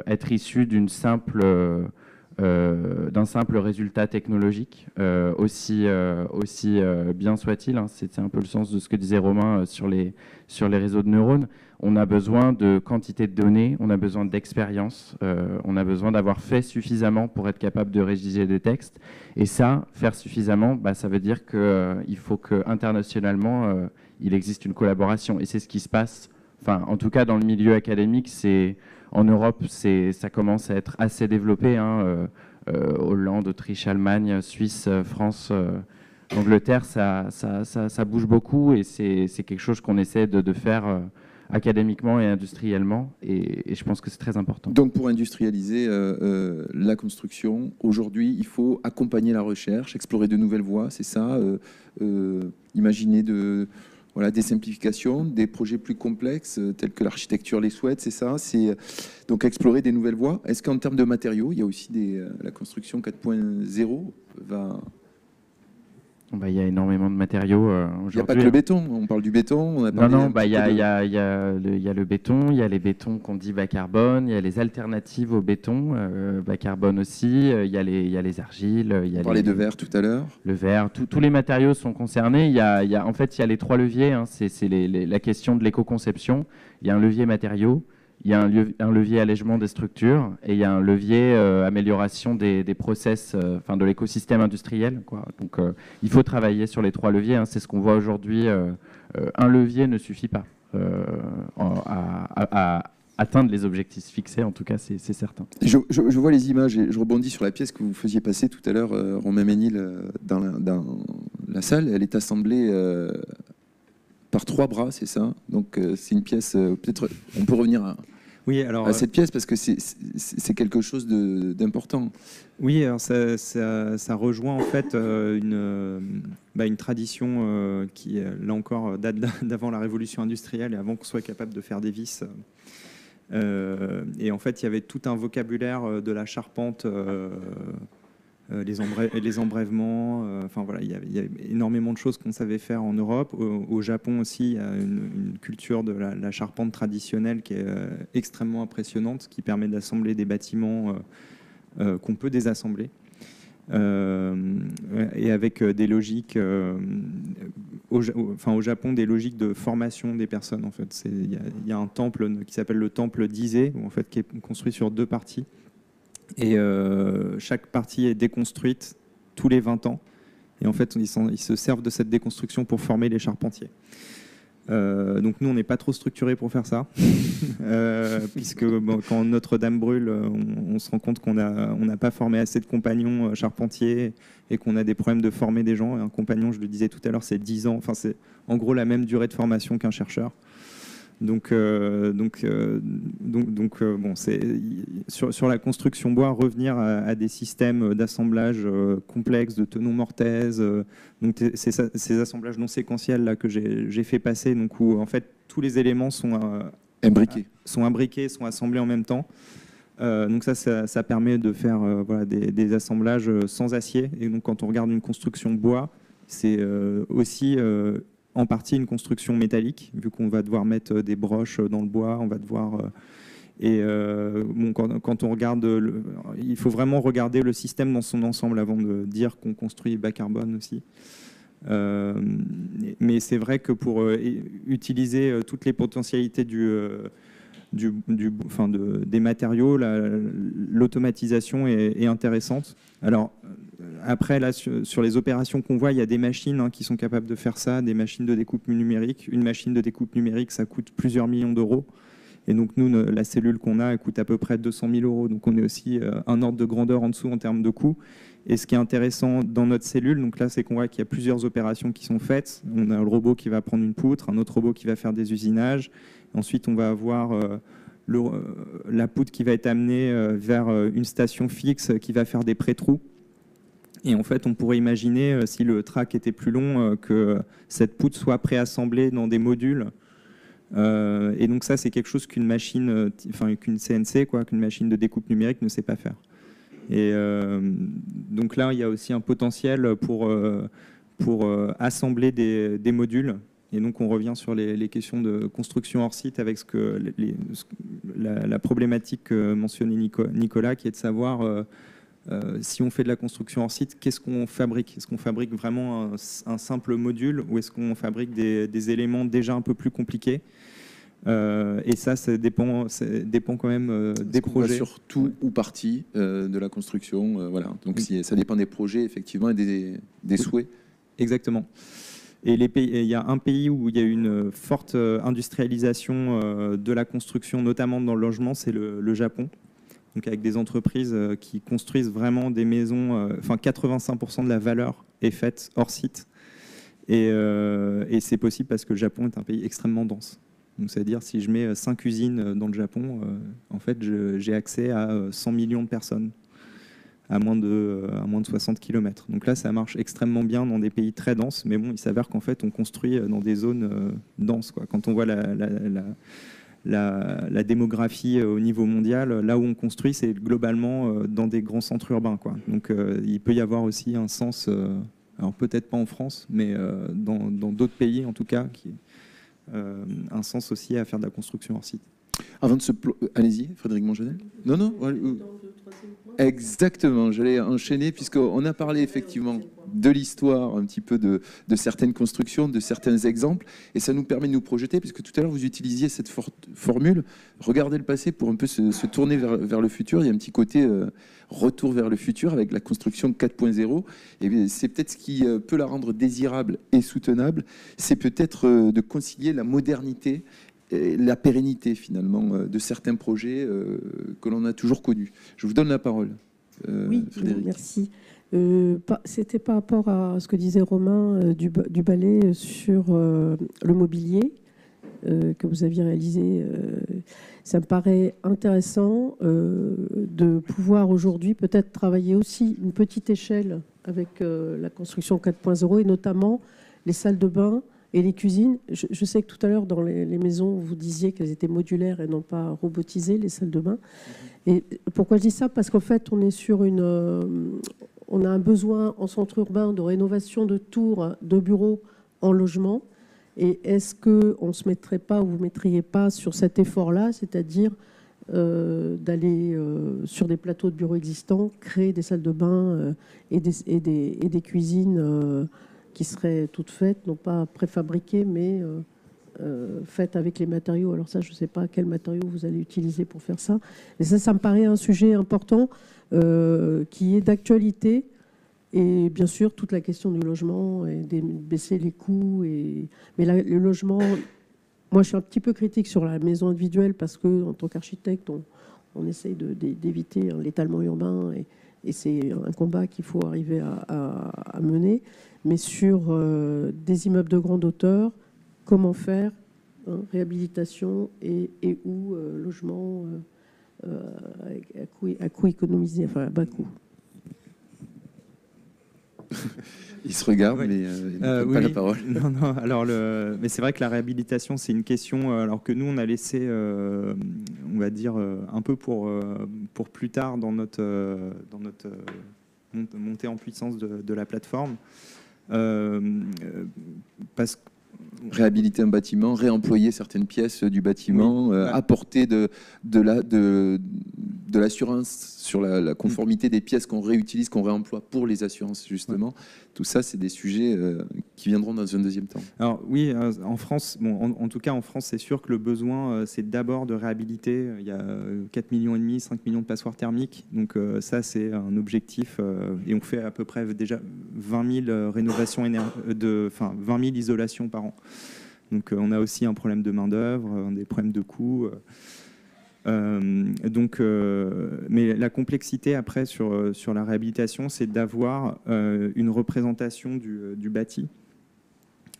être issue d'un simple résultat technologique, aussi bien soit-il. Hein. C'est un peu le sens de ce que disait Romain sur les réseaux de neurones. On a besoin de quantité de données, on a besoin d'expérience, on a besoin d'avoir fait suffisamment pour être capable de rédiger des textes. Et ça, faire suffisamment, bah, ça veut dire qu'il faut qu'internationalement, il existe une collaboration. Et c'est ce qui se passe, enfin, en tout cas dans le milieu académique, en Europe, ça commence à être assez développé. Hein, Hollande, Autriche, Allemagne, Suisse, France, Angleterre, ça bouge beaucoup, et c'est quelque chose qu'on essaie de faire académiquement et industriellement, et je pense que c'est très important. Donc pour industrialiser la construction, aujourd'hui, il faut accompagner la recherche, explorer de nouvelles voies, c'est ça, imaginer des simplifications, des projets plus complexes, tels que l'architecture les souhaite, c'est ça, c'est donc explorer des nouvelles voies. Est-ce qu'en termes de matériaux, il y a aussi la construction 4.0 va... Il y a énormément de matériaux aujourd'hui. Il n'y a pas que le béton, on parle du béton. On a parlé il y a le béton, il y a les bétons qu'on dit bas carbone, il y a les alternatives au béton, bas carbone aussi, il y a les argiles. On parlait de verre tout à l'heure. Le verre, tous les matériaux sont concernés. En fait, il y a les 3 leviers, hein. C'est la question de l'éco-conception. Il y a un levier matériaux, il y a un levier allègement des structures, et il y a un levier amélioration des process, de l'écosystème industriel, quoi. Donc il faut travailler sur les 3 leviers, hein. C'est ce qu'on voit aujourd'hui. Un levier ne suffit pas à atteindre les objectifs fixés, en tout cas, c'est certain. Je vois les images, et je rebondis sur la pièce que vous faisiez passer tout à l'heure, Romain Ménil, dans la salle. Elle est assemblée par 3 bras, c'est ça? Donc c'est une pièce, peut-être on peut revenir à... Oui, alors, à cette pièce, parce que c'est quelque chose d'important. Oui, alors ça rejoint en fait une tradition qui, là encore, date d'avant la révolution industrielle et avant qu'on soit capable de faire des vis. Et en fait, il y avait tout un vocabulaire de la charpente, les embrèvements. Enfin voilà, il y avait énormément de choses qu'on savait faire en Europe. Au Japon aussi, il y a une culture de la charpente traditionnelle qui est extrêmement impressionnante, qui permet d'assembler des bâtiments qu'on peut désassembler. Et avec des logiques, au Japon, des logiques de formation des personnes. En fait, il y a un temple qui s'appelle le temple d'Ise, en fait, qui est construit sur 2 parties. Et chaque partie est déconstruite tous les 20 ans. Et en fait, ils se servent de cette déconstruction pour former les charpentiers. Donc nous, on n'est pas trop structuré pour faire ça, puisque quand Notre-Dame brûle, on se rend compte qu'on n'a pas formé assez de compagnons charpentiers et qu'on a des problèmes de former des gens. Et un compagnon, je le disais tout à l'heure, c'est 10 ans. Enfin, c'est en gros la même durée de formation qu'un chercheur. Donc bon, c'est sur la construction bois, revenir à des systèmes d'assemblage complexes, de tenons mortaises. Donc c'est ces assemblages non séquentiels là que j'ai fait passer, donc où en fait tous les éléments sont imbriqués, sont assemblés en même temps. Donc ça permet de faire voilà, des assemblages sans acier. Et donc quand on regarde une construction bois, c'est aussi en partie une construction métallique, vu qu'on va devoir mettre des broches dans le bois, on va devoir... bon, quand on regarde, il faut vraiment regarder le système dans son ensemble avant de dire qu'on construit bas carbone aussi. Mais c'est vrai que pour utiliser toutes les potentialités des matériaux, l'automatisation est intéressante. Alors après, là, sur les opérations qu'on voit, il y a des machines qui sont capables de faire ça, des machines de découpe numérique. Une machine de découpe numérique, ça coûte plusieurs millions d'euros. Et donc nous, la cellule qu'on a, elle coûte à peu près 200 000 euros. Donc on est aussi un ordre de grandeur en dessous en termes de coût. Et ce qui est intéressant dans notre cellule, donc là, c'est qu'on voit qu'il y a plusieurs opérations qui sont faites. On a le robot qui va prendre une poutre, un autre robot qui va faire des usinages. Ensuite, on va avoir la poutre qui va être amenée vers une station fixe qui va faire des pré-trous. Et en fait, on pourrait imaginer, si le track était plus long, que cette poutre soit préassemblée dans des modules. Et donc ça, c'est quelque chose qu'une machine, qu'une CNC, qu'une machine de découpe numérique ne sait pas faire. Et donc là, il y a aussi un potentiel pour assembler des modules. Et donc on revient sur les questions de construction hors site avec la problématique que mentionnait Nicolas, qui est de savoir si on fait de la construction hors site, qu'est-ce qu'on fabrique? Est-ce qu'on fabrique vraiment un simple module ou est-ce qu'on fabrique des éléments déjà un peu plus compliqués? Et ça dépend quand même des projets. Sur tout ou partie de la construction. Voilà. Donc ça dépend des projets effectivement et des souhaits. Exactement. Et il y a un pays où il y a une forte industrialisation de la construction, notamment dans le logement, c'est le Japon. Donc avec des entreprises qui construisent vraiment des maisons, 85% de la valeur est faite hors site. Et c'est possible parce que le Japon est un pays extrêmement dense. Donc c'est-à-dire si je mets 5 usines dans le Japon, en fait j'ai accès à 100 millions de personnes à moins de 60 km. Donc là ça marche extrêmement bien dans des pays très denses, mais bon, il s'avère qu'en fait on construit dans des zones denses, quoi. Quand on voit la démographie au niveau mondial, là où on construit, c'est globalement dans des grands centres urbains, quoi. Donc il peut y avoir aussi un sens, alors peut-être pas en France, mais dans d'autres pays en tout cas, un sens aussi à faire de la construction hors site. Avant de allez-y, Frédéric Mongenel. Non. Exactement, j'allais enchaîner puisqu'on a parlé effectivement de l'histoire, un petit peu de certaines constructions, de certains exemples, et ça nous permet de nous projeter, puisque tout à l'heure vous utilisiez cette formule, regarder le passé pour un peu se tourner vers le futur. Il y a un petit côté retour vers le futur avec la construction 4.0, et c'est peut-être ce qui peut la rendre désirable et soutenable, c'est peut-être de concilier la modernité et la pérennité finalement de certains projets que l'on a toujours connus. Je vous donne la parole, oui, Frédéric. Merci. C'était par rapport à ce que disait Romain du ballet sur le mobilier. que vous aviez réalisé. Ça me paraît intéressant de pouvoir aujourd'hui peut-être travailler aussi une petite échelle avec la construction 4.0 et notamment les salles de bain et les cuisines. Je sais que tout à l'heure, dans les maisons, vous disiez qu'elles étaient modulaires et non pas robotisées, les salles de bain. Et pourquoi je dis ça? Parce qu'en fait, on est sur on a un besoin en centre urbain de rénovation de tours de bureaux en logement. Et est-ce qu'on ne se mettrait pas, ou vous ne mettriez pas sur cet effort-là, c'est-à-dire d'aller sur des plateaux de bureaux existants, créer des salles de bain et des cuisines qui seraient toutes faites, non pas préfabriquées, mais faites avec les matériaux. Alors ça, je ne sais pas quels matériaux vous allez utiliser pour faire ça. Et ça me paraît un sujet important qui est d'actualité. Et bien sûr, toute la question du logement et de baisser les coûts. Mais là, le logement, moi, je suis un petit peu critique sur la maison individuelle parce qu'en tant qu'architecte, on essaye d'éviter l'étalement urbain et c'est un combat qu'il faut arriver à mener. Mais sur des immeubles de grande hauteur, comment faire réhabilitation et ou logement à coût économisé, enfin à bas coût. Il se regarde, oui. Mais il n'a pas la parole. Non, alors mais c'est vrai que la réhabilitation, c'est une question alors que nous, on a laissé, on va dire, un peu pour plus tard dans notre montée en puissance de la plateforme. Parce que réhabiliter un bâtiment, réemployer certaines pièces du bâtiment, apporter de l'assurance sur la conformité des pièces qu'on réutilise, qu'on réemploie pour les assurances, justement. Tout ça, c'est des sujets qui viendront dans un deuxième temps. Alors oui, en France, en tout cas en France, c'est sûr que le besoin, c'est d'abord de réhabiliter. Il y a 4,5 millions, 5 millions de passoires thermiques. Donc ça, c'est un objectif. Et on fait à peu près déjà 20 000 rénovations, 20 000 isolations par an. Donc on a aussi un problème de main-d'œuvre, des problèmes de coûts. Mais la complexité après sur la réhabilitation, c'est d'avoir une représentation du bâti.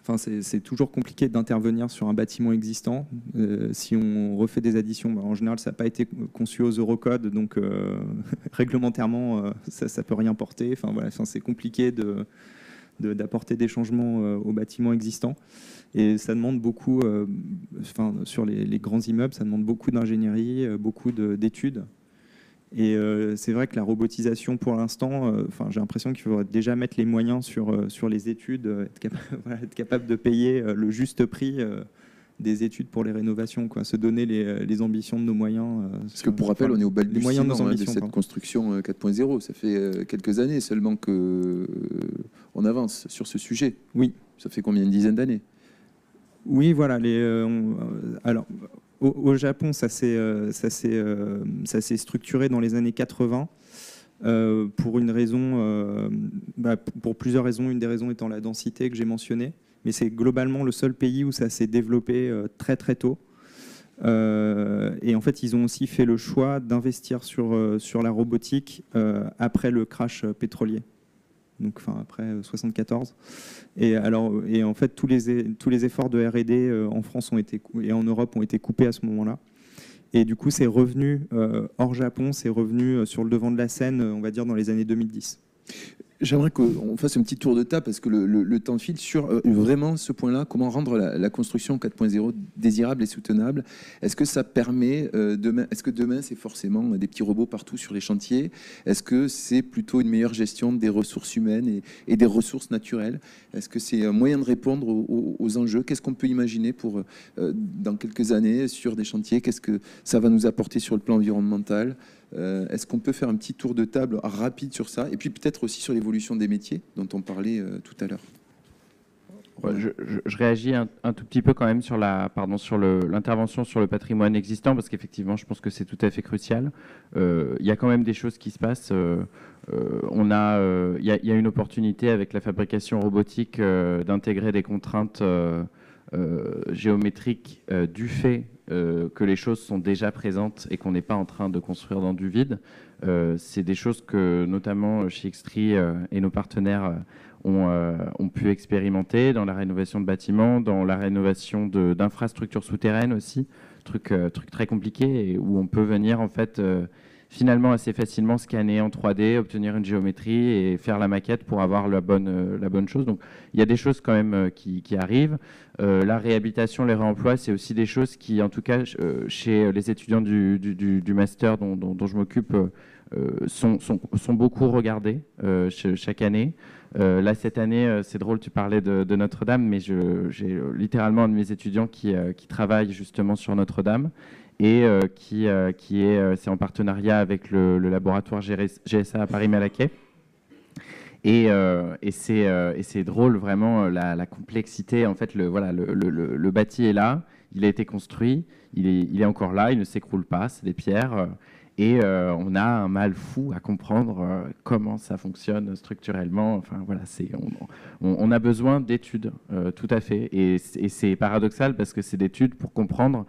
Enfin, c'est toujours compliqué d'intervenir sur un bâtiment existant. Si on refait des additions, en général, ça n'a pas été conçu aux Eurocode, donc réglementairement, ça ne peut rien porter. Enfin, voilà, c'est compliqué d'apporter des changements au bâtiment existant. Et ça demande beaucoup, sur les grands immeubles, ça demande beaucoup d'ingénierie, beaucoup d'études. Et c'est vrai que la robotisation, pour l'instant, j'ai l'impression qu'il faudrait déjà mettre les moyens sur les études, être capable de payer le juste prix des études pour les rénovations, se donner les ambitions de nos moyens. Parce que pour rappel, on est au balbutiement de cette construction 4.0. Ça fait quelques années seulement qu'on avance sur ce sujet. Oui. Ça fait combien, une dizaine d'années? Oui, voilà. Alors, au Japon, ça s'est structuré dans les années 80 pour une raison, pour plusieurs raisons. Une des raisons étant la densité que j'ai mentionnée. Mais c'est globalement le seul pays où ça s'est développé très très tôt. Et en fait, ils ont aussi fait le choix d'investir sur la robotique après le crash pétrolier. Donc, après 74. Et en fait, tous les efforts de R&D en France et en Europe ont été coupés à ce moment-là. Et du coup, c'est revenu hors Japon, c'est revenu sur le devant de la scène, on va dire, dans les années 2010. J'aimerais qu'on fasse un petit tour de table parce que le temps file sur vraiment ce point-là, comment rendre la construction 4.0 désirable et soutenable. Est-ce que ça permet demain, est-ce que demain c'est forcément des petits robots partout sur les chantiers? Est-ce que c'est plutôt une meilleure gestion des ressources humaines et des ressources naturelles? Est-ce que c'est un moyen de répondre aux enjeux? Qu'est-ce qu'on peut imaginer pour dans quelques années sur des chantiers? Qu'est-ce que ça va nous apporter sur le plan environnemental? Est-ce qu'on peut faire un petit tour de table rapide sur ça? Et puis peut-être aussi sur l'évolution des métiers dont on parlait tout à l'heure. Je réagis un tout petit peu quand même sur l'intervention sur le patrimoine existant, parce qu'effectivement, je pense que c'est tout à fait crucial. Il y a quand même des choses qui se passent. Il y a une opportunité avec la fabrication robotique d'intégrer des contraintes géométriques du fait que les choses sont déjà présentes et qu'on n'est pas en train de construire dans du vide. C'est des choses que, notamment chez Xtree et nos partenaires, ont pu expérimenter dans la rénovation de bâtiments, dans la rénovation d'infrastructures souterraines aussi, truc très compliqué, et où on peut venir en fait finalement assez facilement scanner en 3D, obtenir une géométrie et faire la maquette pour avoir la bonne chose. Donc il y a des choses quand même qui arrivent. La réhabilitation, les réemplois, c'est aussi des choses qui, en tout cas, chez les étudiants du master dont je m'occupe, sont beaucoup regardées chaque année. Là, cette année, c'est drôle, tu parlais de Notre-Dame, mais j'ai littéralement un de mes étudiants qui travaille justement sur Notre-Dame et c'est en partenariat avec le laboratoire GSA à Paris-Malaquais. Et c'est drôle, vraiment, la complexité. En fait, le bâti est là, il a été construit, il est encore là, il ne s'écroule pas, c'est des pierres. Et on a un mal fou à comprendre comment ça fonctionne structurellement. Enfin, voilà, on a besoin d'études, tout à fait. Et c'est paradoxal parce que c'est d'études pour comprendre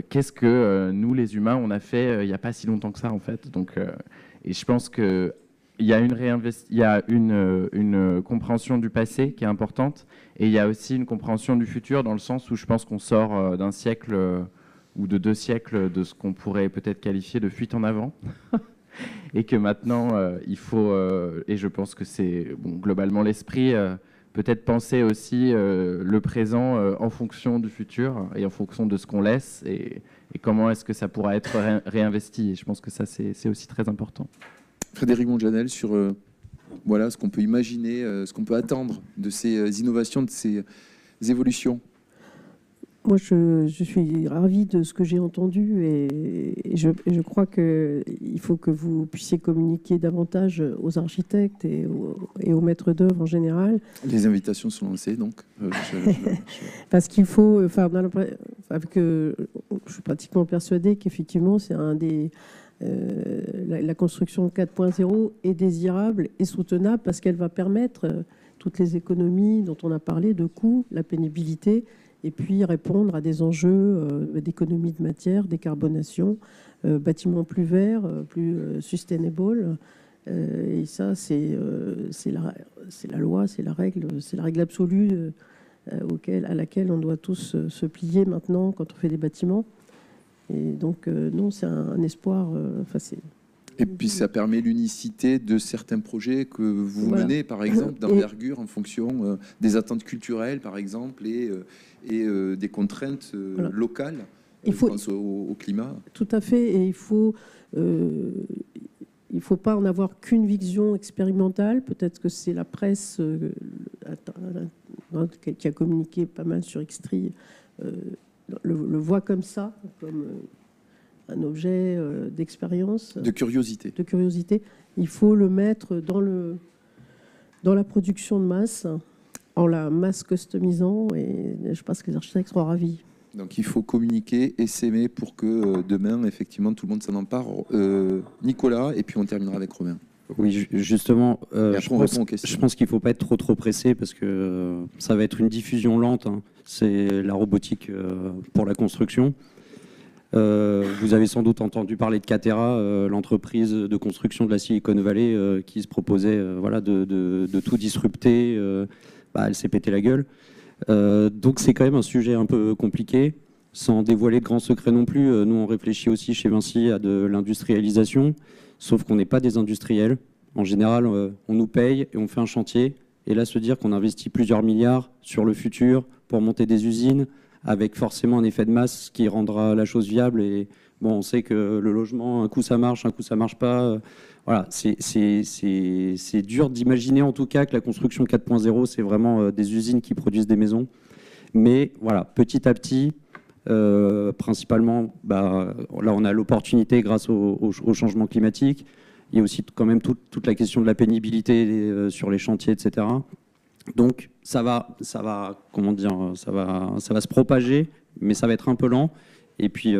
qu'est-ce que nous, les humains, on a fait il n'y a pas si longtemps que ça, en fait. Donc, et je pense qu'il y a une compréhension du passé qui est importante. Et il y a aussi une compréhension du futur dans le sens où je pense qu'on sort d'un siècle ou de 2 siècles de ce qu'on pourrait peut-être qualifier de fuite en avant. Et que maintenant, il faut, et je pense que c'est globalement l'esprit, peut-être penser aussi le présent en fonction du futur et en fonction de ce qu'on laisse et comment est-ce que ça pourra être réinvesti. Et je pense que ça, c'est aussi très important. Frédéric Monjanel, sur voilà, ce qu'on peut imaginer, ce qu'on peut attendre de ces innovations, de ces évolutions. Moi, je suis ravie de ce que j'ai entendu et je crois qu'il faut que vous puissiez communiquer davantage aux architectes et aux maîtres d'œuvre en général. Les invitations sont lancées, donc. Parce qu'il faut, je suis pratiquement persuadée qu'effectivement, c'est la construction 4.0 est désirable et soutenable parce qu'elle va permettre toutes les économies dont on a parlé, de coûts, la pénibilité, et puis répondre à des enjeux d'économie de matière, décarbonation, bâtiments plus verts, plus sustainable. Et ça, c'est la loi, c'est la règle absolue à laquelle on doit tous se plier maintenant quand on fait des bâtiments. Et donc, non, c'est un espoir. Et puis ça permet l'unicité de certains projets que vous menez, par exemple, d'envergure en fonction des attentes culturelles, par exemple, et des contraintes locales. Je pense au climat. Tout à fait. Et il faut pas en avoir qu'une vision expérimentale. Peut-être que c'est la presse qui a communiqué pas mal sur Xtree le voit comme ça, comme un objet d'expérience. De curiosité. De curiosité. Il faut le mettre dans la production de masse, en la masse customisant, et je pense que les architectes seront ravis. Donc il faut communiquer et s'aimer pour que demain, effectivement, tout le monde s'en empare. Nicolas, et puis on terminera avec Romain. Oui, justement, je pense qu'il ne faut pas être trop pressé parce que ça va être une diffusion lente. Hein. C'est la robotique pour la construction. Vous avez sans doute entendu parler de Catera, l'entreprise de construction de la Silicon Valley qui se proposait de tout disrupter. Elle s'est pété la gueule. Donc c'est quand même un sujet un peu compliqué, sans dévoiler de grands secrets non plus. Nous, on réfléchit aussi chez Vinci à de l'industrialisation, sauf qu'on n'est pas des industriels. En général, on nous paye et on fait un chantier. Et là, se dire qu'on investit plusieurs milliards sur le futur pour monter des usines, avec forcément un effet de masse qui rendra la chose viable. Et bon, on sait que le logement, un coup ça marche pas. Voilà, c'est dur d'imaginer en tout cas que la construction 4.0, c'est vraiment des usines qui produisent des maisons. Mais voilà, petit à petit, principalement, là on a l'opportunité grâce au changement climatique. Il y a aussi quand même toute la question de la pénibilité sur les chantiers, etc. Donc ça va se propager, mais ça va être un peu lent. Et puis,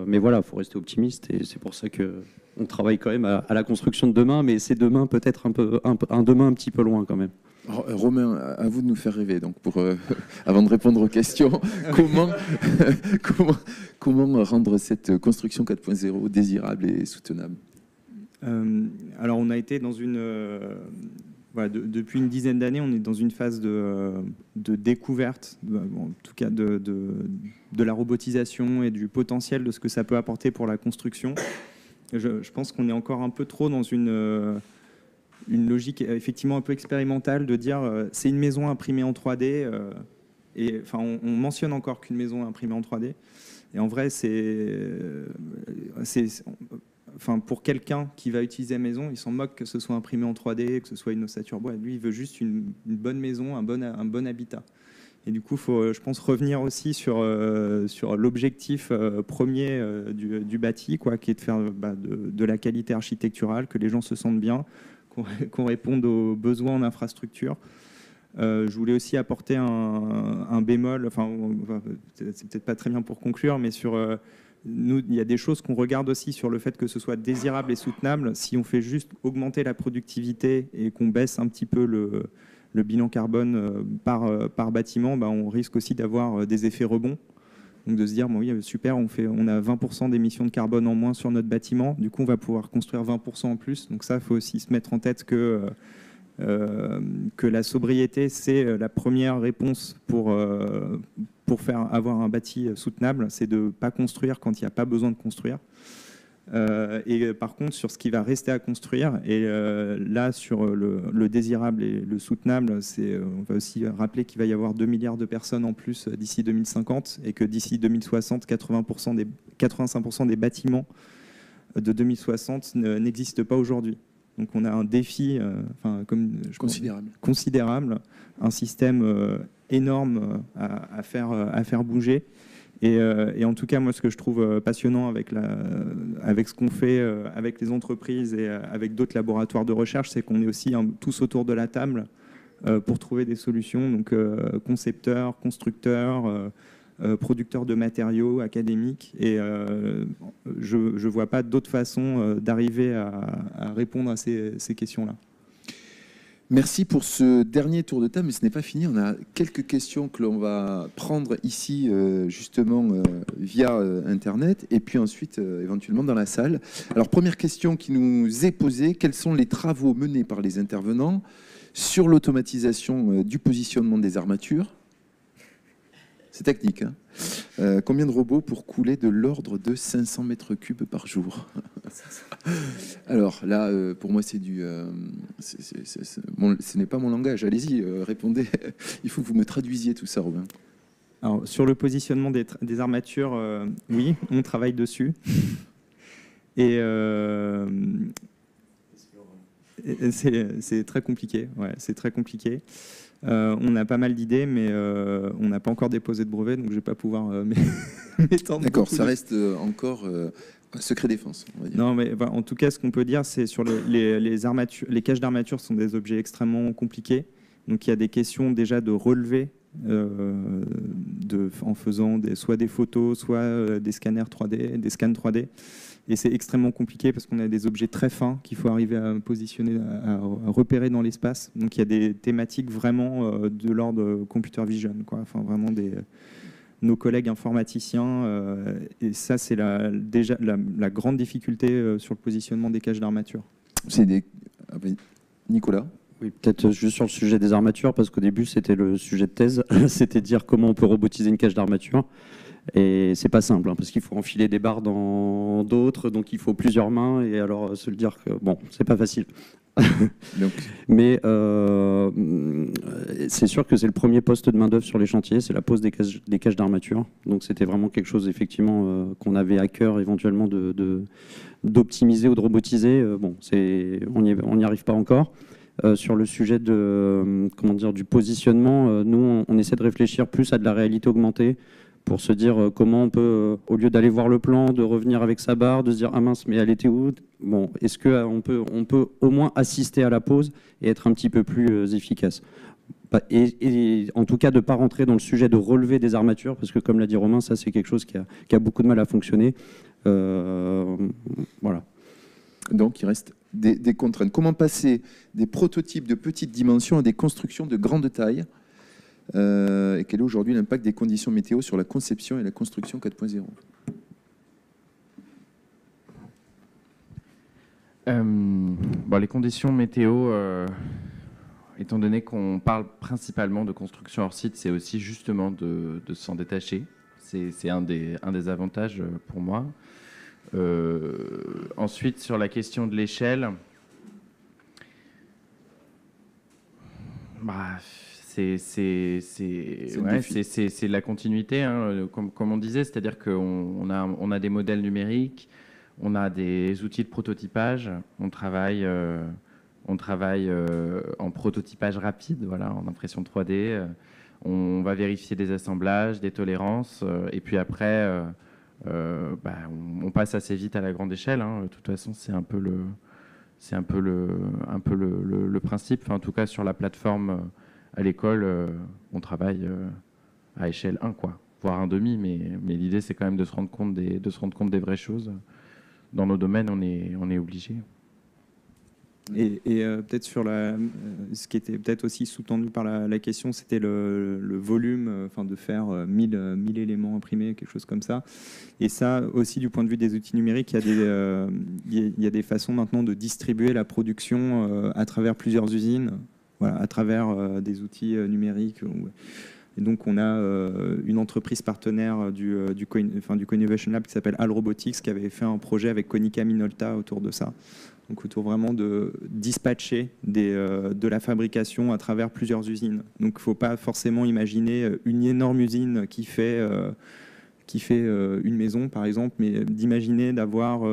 mais voilà, il faut rester optimiste et c'est pour ça qu'on travaille quand même à la construction de demain, mais c'est demain peut-être un demain un petit peu loin quand même. Alors, Romain, à vous de nous faire rêver. Donc, avant de répondre aux questions, comment rendre cette construction 4.0 désirable et soutenable ? Alors, on a été dans voilà, depuis une dizaine d'années, on est dans une phase de découverte, en tout cas de la robotisation et du potentiel de ce que ça peut apporter pour la construction. Je pense qu'on est encore un peu trop dans une logique effectivement un peu expérimentale de dire c'est une maison imprimée en 3D et enfin on mentionne encore qu'une maison imprimée en 3D et en vrai enfin pour quelqu'un qui va utiliser la maison, il s'en moque que ce soit imprimé en 3D, que ce soit une ossature bois. Lui, il veut juste une bonne maison, un bon habitat. Et du coup, il faut, je pense, revenir aussi sur l'objectif premier du bâti, quoi, qui est de faire de la qualité architecturale, que les gens se sentent bien, qu'on réponde aux besoins en infrastructure. Je voulais aussi apporter un bémol, enfin, c'est peut-être pas très bien pour conclure, mais sur nous, il y a des choses qu'on regarde aussi sur le fait que ce soit désirable et soutenable. Si on fait juste augmenter la productivité et qu'on baisse un petit peu le bilan carbone par bâtiment, on risque aussi d'avoir des effets rebonds. Donc de se dire, bon, oui, super, on a 20% d'émissions de carbone en moins sur notre bâtiment, du coup on va pouvoir construire 20% en plus. Donc ça, il faut aussi se mettre en tête que la sobriété, c'est la première réponse pour faire avoir un bâti soutenable, c'est de ne pas construire quand il n'y a pas besoin de construire. Et par contre, sur ce qui va rester à construire, et là, sur le désirable et le soutenable, on va aussi rappeler qu'il va y avoir 2 milliards de personnes en plus d'ici 2050 et que d'ici 2060, 85% des bâtiments de 2060 n'existent pas aujourd'hui. Donc on a un défi considérable, un système énorme à faire bouger. Et en tout cas, moi, ce que je trouve passionnant avec ce qu'on fait avec les entreprises et avec d'autres laboratoires de recherche, c'est qu'on est aussi tous autour de la table pour trouver des solutions. Donc concepteurs, constructeurs, producteurs de matériaux, académiques. Et je ne vois pas d'autre façon d'arriver à répondre à ces questions-là. Merci pour ce dernier tour de table, mais ce n'est pas fini. On a quelques questions que l'on va prendre ici, justement, via Internet, et puis ensuite, éventuellement, dans la salle. Alors, première question qui nous est posée, quels sont les travaux menés par les intervenants sur l'automatisation du positionnement des armatures? C'est technique, hein. Combien de robots pour couler de l'ordre de 500 mètres cubes par jour? Alors là, pour moi, c'est ce n'est pas mon langage. Allez-y, répondez. Il faut que vous me traduisiez tout ça, Robin. Alors, sur le positionnement des armatures, oui, on travaille dessus. Et c'est très compliqué. Ouais, c'est très compliqué. On a pas mal d'idées, mais on n'a pas encore déposé de brevet, donc je ne vais pas pouvoir m'étendre. D'accord, ça reste encore un secret défense, on va dire. Non, mais en tout cas, ce qu'on peut dire, c'est sur les armatures. Les caches d'armature sont des objets extrêmement compliqués. Donc il y a des questions déjà de relevé en faisant soit des photos, soit des scanners 3D, des scans 3D. Et c'est extrêmement compliqué parce qu'on a des objets très fins qu'il faut arriver à positionner, à repérer dans l'espace. Donc il y a des thématiques vraiment de l'ordre computer vision, quoi. Enfin, vraiment nos collègues informaticiens. Et ça, c'est déjà la grande difficulté sur le positionnement des caches d'armature. Nicolas? Oui, peut-être juste sur le sujet des armatures, parce qu'au début, c'était le sujet de thèse, c'était de dire comment on peut robotiser une cage d'armature. Et c'est pas simple, hein, parce qu'il faut enfiler des barres dans d'autres, donc il faut plusieurs mains, et alors se le dire que, bon, c'est pas facile. Donc. Mais c'est sûr que c'est le premier poste de main-d'œuvre sur les chantiers, c'est la pose des caches d'armature. Donc c'était vraiment quelque chose, effectivement, qu'on avait à cœur éventuellement d'optimiser ou de robotiser. Bon, on n'y arrive pas encore. Sur le sujet du positionnement, nous, on essaie de réfléchir plus à de la réalité augmentée pour se dire comment on peut, au lieu d'aller voir le plan, de revenir avec sa barre, de se dire « Ah mince, mais elle était où ?» Bon, est-ce qu'on peut au moins assister à la pose et être un petit peu plus efficace? Et en tout cas, de ne pas rentrer dans le sujet de relever des armatures, parce que comme l'a dit Romain, ça c'est quelque chose qui a beaucoup de mal à fonctionner. Voilà. Donc il reste des contraintes. Comment passer des prototypes de petites dimensions à des constructions de grande taille? Et quel est aujourd'hui l'impact des conditions météo sur la conception et la construction 4.0? Les conditions météo, étant donné qu'on parle principalement de construction hors site, c'est aussi justement de s'en détacher. C'est un des avantages pour moi. Ensuite, sur la question de l'échelle, c'est la continuité, hein, comme on disait, c'est-à-dire qu'on a des modèles numériques, on a des outils de prototypage, on travaille en prototypage rapide, voilà, en impression 3D. On va vérifier des assemblages, des tolérances, et puis après, on passe assez vite à la grande échelle, hein. De toute façon, c'est un peu le principe. Enfin, en tout cas, sur la plateforme à l'école, on travaille à échelle 1, quoi, voire 1,5, mais l'idée, c'est quand même de se rendre compte des vraies choses. Dans nos domaines, on est obligé. Et peut-être sur ce qui était peut-être aussi sous-tendu par la question, c'était le volume, de faire 1000 éléments imprimés, quelque chose comme ça. Et ça aussi, du point de vue des outils numériques, il y a des façons maintenant de distribuer la production à travers plusieurs usines, voilà, à travers des outils numériques. Et donc, on a une entreprise partenaire du Co-Innovation Lab qui s'appelle HAL Robotics, qui avait fait un projet avec Konica Minolta autour de ça. Donc, autour vraiment de dispatcher de la fabrication à travers plusieurs usines. Donc, il ne faut pas forcément imaginer une énorme usine qui fait une maison, par exemple, mais d'imaginer d'avoir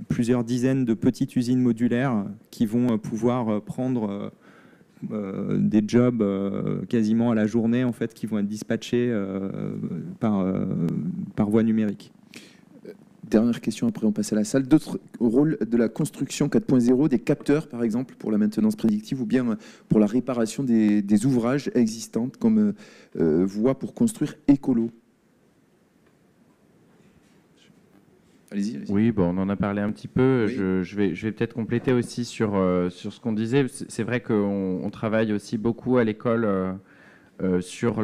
plusieurs dizaines de petites usines modulaires qui vont pouvoir prendre des jobs quasiment à la journée, en fait, qui vont être dispatchés par voie numérique. Dernière question, après on passe à la salle. D'autres rôles de la construction 4.0, des capteurs par exemple pour la maintenance prédictive ou bien pour la réparation des ouvrages existants comme voie pour construire écolo. Allez-y. Oui, bon, on en a parlé un petit peu. Oui. Je vais peut-être compléter aussi sur ce qu'on disait. C'est vrai qu'on travaille aussi beaucoup à l'école sur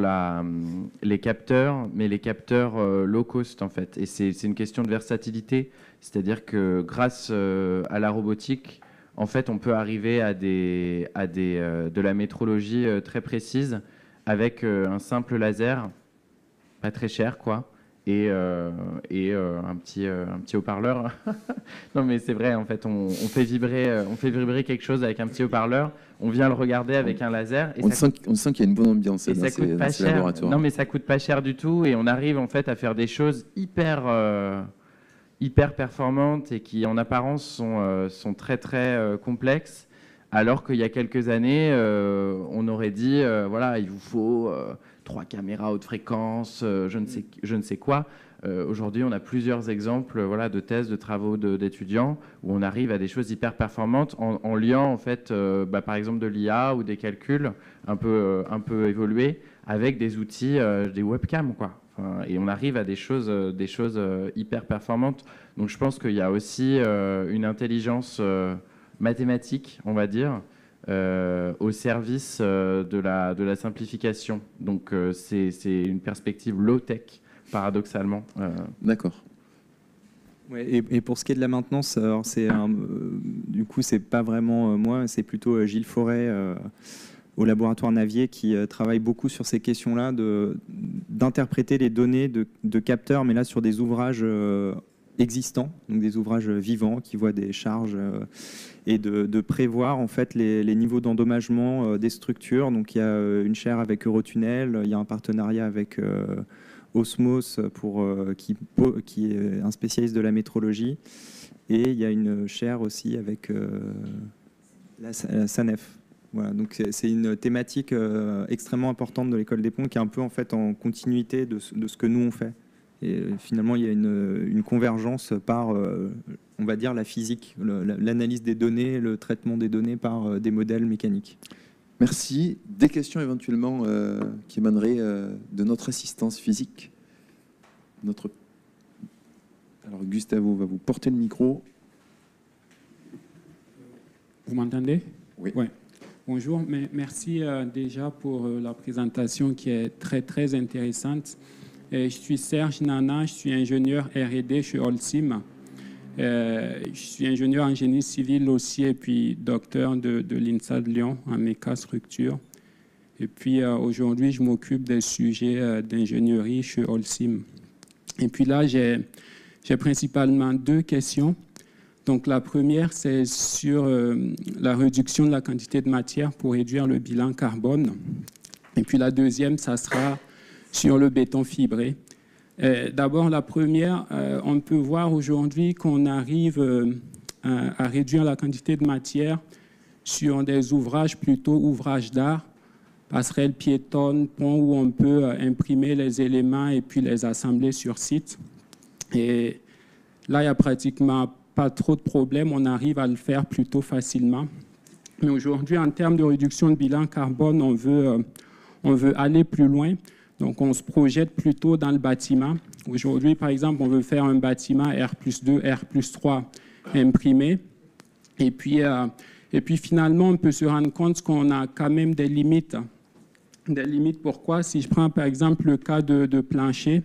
les capteurs, mais les capteurs low cost en fait. Et c'est une question de versatilité, c'est-à-dire que grâce à la robotique, en fait, on peut arriver à de la métrologie très précise avec un simple laser, pas très cher, quoi. Et un petit haut-parleur. Non, mais c'est vrai, en fait, on fait vibrer quelque chose avec un petit haut-parleur. On vient le regarder avec un laser. Et on sent qu'il y a une bonne ambiance dans ces laboratoires. Non, mais ça coûte pas cher du tout. Et on arrive en fait à faire des choses hyper performantes et qui, en apparence, sont très très complexes. Alors qu'il y a quelques années, on aurait dit, voilà, il vous faut 3 caméras haute fréquence, je ne sais quoi. Aujourd'hui, on a plusieurs exemples, voilà, de thèses, de travaux d'étudiants où on arrive à des choses hyper performantes en liant, en fait, par exemple, de l'IA ou des calculs un peu évolués avec des outils, des webcams, quoi. Enfin, et on arrive à des choses hyper performantes. Donc, je pense qu'il y a aussi une intelligence mathématique, on va dire, au service de la simplification. Donc c'est une perspective low-tech, paradoxalement. D'accord. Ouais, et pour ce qui est de la maintenance, du coup, c'est pas vraiment moi, c'est plutôt Gilles Forêt au laboratoire Navier qui travaille beaucoup sur ces questions-là, d'interpréter les données de capteurs, mais là sur des ouvrages existants, donc des ouvrages vivants qui voient des charges et de prévoir en fait les niveaux d'endommagement des structures. Donc il y a une chaire avec Eurotunnel, il y a un partenariat avec Osmos qui est un spécialiste de la métrologie, et il y a une chaire aussi avec la SANEF. Voilà, donc c'est une thématique extrêmement importante de l'école des ponts qui est un peu en fait en continuité de ce que nous on fait. Et finalement, il y a une convergence par, on va dire, la physique, l'analyse des données, le traitement des données par des modèles mécaniques. Merci. Des questions éventuellement qui émaneraient de notre assistance physique. Alors, Gustavo va vous porter le micro. Vous m'entendez? Oui. Ouais. Bonjour, merci déjà pour la présentation qui est très, très intéressante. Je suis Serge Nana, je suis ingénieur R&D chez Holcim. Je suis ingénieur en génie civil aussi et puis docteur de l'INSA de Lyon en mécastructure. Et puis aujourd'hui, je m'occupe des sujets d'ingénierie chez Holcim. Et puis là, j'ai principalement 2 questions. Donc la première, c'est sur la réduction de la quantité de matière pour réduire le bilan carbone. Et puis la deuxième, ça sera sur le béton fibré. D'abord, la première, on peut voir aujourd'hui qu'on arrive à réduire la quantité de matière sur des ouvrages, plutôt ouvrages d'art, passerelles piétonnes, ponts où on peut imprimer les éléments et puis les assembler sur site. Et là, il n'y a pratiquement pas trop de problèmes, on arrive à le faire plutôt facilement. Mais aujourd'hui, en termes de réduction de bilan carbone, on veut aller plus loin. Donc, on se projette plutôt dans le bâtiment. Aujourd'hui, par exemple, on veut faire un bâtiment R+2, R+3 imprimé. Et puis, finalement, on peut se rendre compte qu'on a quand même des limites. Des limites, pourquoi? Si je prends, par exemple, le cas de plancher,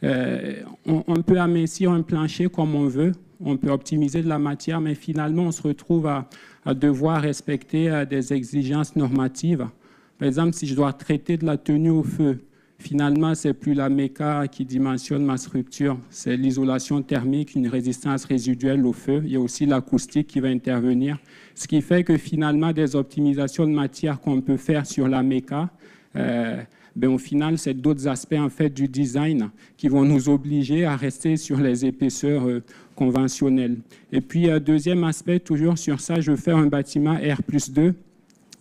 on peut amincir un plancher comme on veut. On peut optimiser de la matière, mais finalement, on se retrouve à devoir respecter des exigences normatives. Par exemple, si je dois traiter de la tenue au feu, finalement, ce n'est plus la méca qui dimensionne ma structure, c'est l'isolation thermique, une résistance résiduelle au feu. Il y a aussi l'acoustique qui va intervenir, ce qui fait que finalement, des optimisations de matière qu'on peut faire sur la méca, au final, c'est d'autres aspects en fait, du design qui vont nous obliger à rester sur les épaisseurs conventionnelles. Et puis, deuxième aspect, toujours sur ça, je veux faire un bâtiment R+2.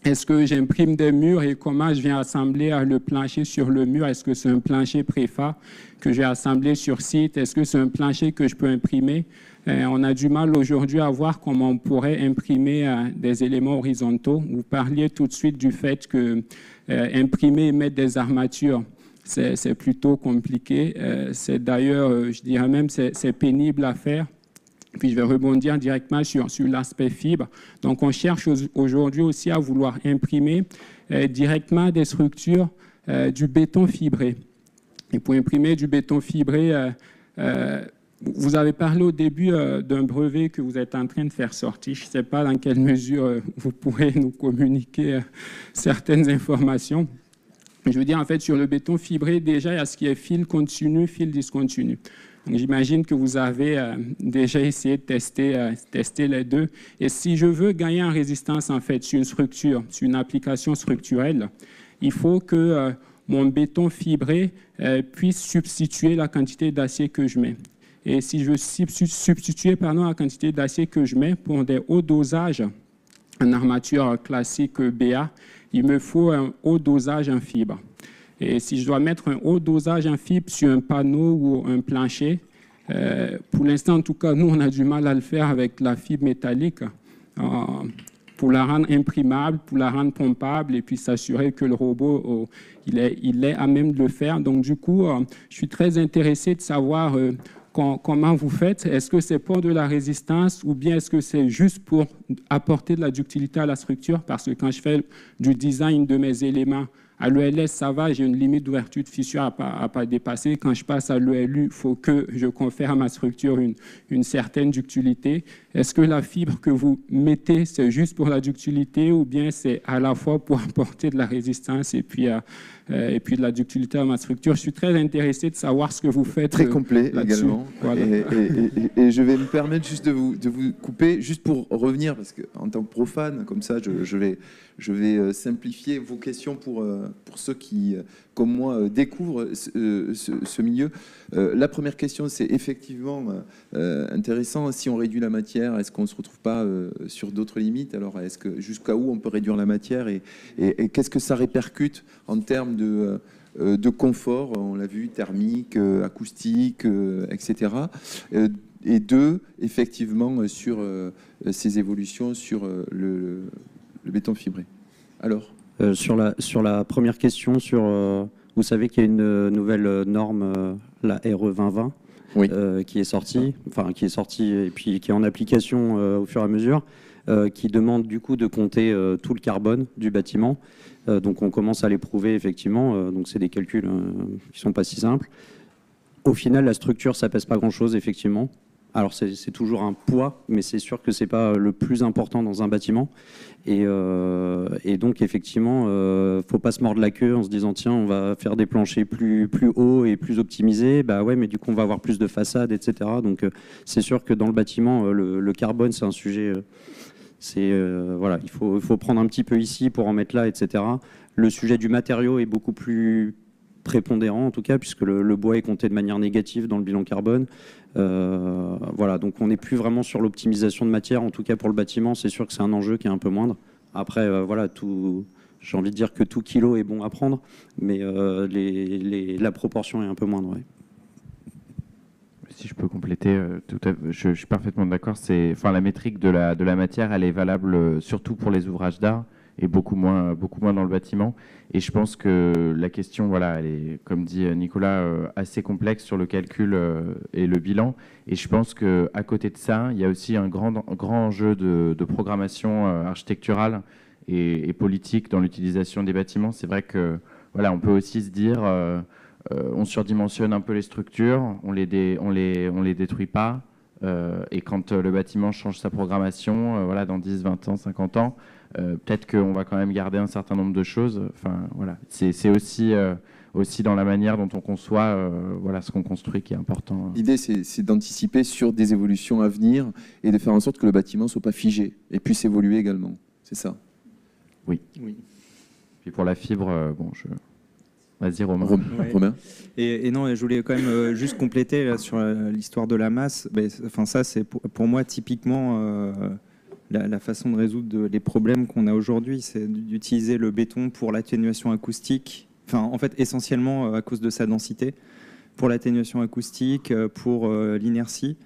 Est-ce que j'imprime des murs et comment je viens assembler le plancher sur le mur? Est-ce que c'est un plancher préfa que j'ai assemblé sur site? Est-ce que c'est un plancher que je peux imprimer? On a du mal aujourd'hui à voir comment on pourrait imprimer des éléments horizontaux. Vous parliez tout de suite du fait que imprimer et mettre des armatures, c'est plutôt compliqué. C'est d'ailleurs, je dirais même, c'est pénible à faire. Puis je vais rebondir directement sur l'aspect fibre. Donc on cherche aujourd'hui aussi à vouloir imprimer directement des structures du béton fibré. Et pour imprimer du béton fibré, vous avez parlé au début d'un brevet que vous êtes en train de faire sortir. Je ne sais pas dans quelle mesure vous pourrez nous communiquer certaines informations. Je veux dire, en fait, sur le béton fibré, déjà, il y a ce qui est fil continu, fil discontinu. J'imagine que vous avez déjà essayé de tester les deux. Et si je veux gagner en résistance, en fait, sur une structure, sur une application structurelle, il faut que mon béton fibré puisse substituer la quantité d'acier que je mets. Et si je veux substituer la quantité d'acier que je mets pour des hauts dosages en armature classique BA, il me faut un haut dosage en fibre. Et si je dois mettre un haut dosage en fibre sur un panneau ou un plancher, pour l'instant, en tout cas, nous, on a du mal à le faire avec la fibre métallique pour la rendre imprimable, pour la rendre pompable et puis s'assurer que le robot, il est à même de le faire. Donc, du coup, je suis très intéressé de savoir comment vous faites. Est-ce que c'est pour de la résistance ou bien est-ce que c'est juste pour apporter de la ductilité à la structure? Parce que quand je fais du design de mes éléments, à l'ELS, ça va, j'ai une limite d'ouverture de fissure à pas dépasser. Quand je passe à l'ELU, il faut que je confère à ma structure une certaine ductilité. Est-ce que la fibre que vous mettez, c'est juste pour la ductilité ou bien c'est à la fois pour apporter de la résistance et puis de la ductilité à ma structure? Je suis très intéressé de savoir ce que vous faites. Très complet également. Voilà. Et je vais me permettre juste de vous couper, juste pour revenir, parce qu'en tant que profane, comme ça, je vais simplifier vos questions pour ceux qui, comme moi, découvrent ce milieu. La première question, c'est effectivement intéressant. Si on réduit la matière, est-ce qu'on ne se retrouve pas sur d'autres limites? Alors, jusqu'à où on peut réduire la matière et qu'est-ce que ça répercute en termes de confort? On l'a vu, thermique, acoustique, etc. Et deux, effectivement, sur ces évolutions sur le béton fibré. Alors sur la première question, vous savez qu'il y a une nouvelle norme, la RE 2020, oui. Qui est sortie et puis qui est en application au fur et à mesure, qui demande du coup de compter tout le carbone du bâtiment. Donc on commence à l'éprouver effectivement, donc c'est des calculs qui ne sont pas si simples. Au final, la structure, ça pèse pas grand-chose, effectivement. Alors c'est toujours un poids, mais c'est sûr que c'est pas le plus important dans un bâtiment. Et donc effectivement, faut pas se mordre la queue en se disant tiens, on va faire des planchers plus hauts et plus optimisés. Bah ouais, mais du coup on va avoir plus de façades, etc. Donc c'est sûr que dans le bâtiment, le carbone c'est un sujet. Voilà, il faut prendre un petit peu ici pour en mettre là, etc. Le sujet du matériau est beaucoup plus prépondérant en tout cas, puisque le bois est compté de manière négative dans le bilan carbone. Voilà, donc on n'est plus vraiment sur l'optimisation de matière, en tout cas pour le bâtiment, c'est sûr que c'est un enjeu qui est un peu moindre. Après, voilà, j'ai envie de dire que tout kilo est bon à prendre, mais la proportion est un peu moindre. Ouais. Si je peux compléter, je suis parfaitement d'accord. La métrique de la matière, elle est valable surtout pour les ouvrages d'art et beaucoup moins dans le bâtiment. Et je pense que la question, voilà, elle est, comme dit Nicolas, assez complexe sur le calcul et le bilan. Et je pense qu'à côté de ça, il y a aussi un grand enjeu de programmation architecturale et politique dans l'utilisation des bâtiments. C'est vrai que, voilà, on peut aussi se dire, on surdimensionne un peu les structures, on les détruit pas. Et quand le bâtiment change sa programmation, voilà, dans 10, 20 ans, 50 ans, peut-être qu'on va quand même garder un certain nombre de choses. Enfin, voilà. C'est aussi dans la manière dont on conçoit voilà, ce qu'on construit qui est important. L'idée, c'est d'anticiper sur des évolutions à venir et de faire en sorte que le bâtiment ne soit pas figé et puisse évoluer également. C'est ça? Oui. Puis pour la fibre, vas-y, Romain. Romain. Et non, je voulais quand même juste compléter là, sur l'histoire de la masse. Enfin, ça, c'est pour moi typiquement la façon de résoudre les problèmes qu'on a aujourd'hui, c'est d'utiliser le béton pour l'atténuation acoustique. Enfin, en fait, essentiellement à cause de sa densité, pour l'atténuation acoustique, pour l'inertie.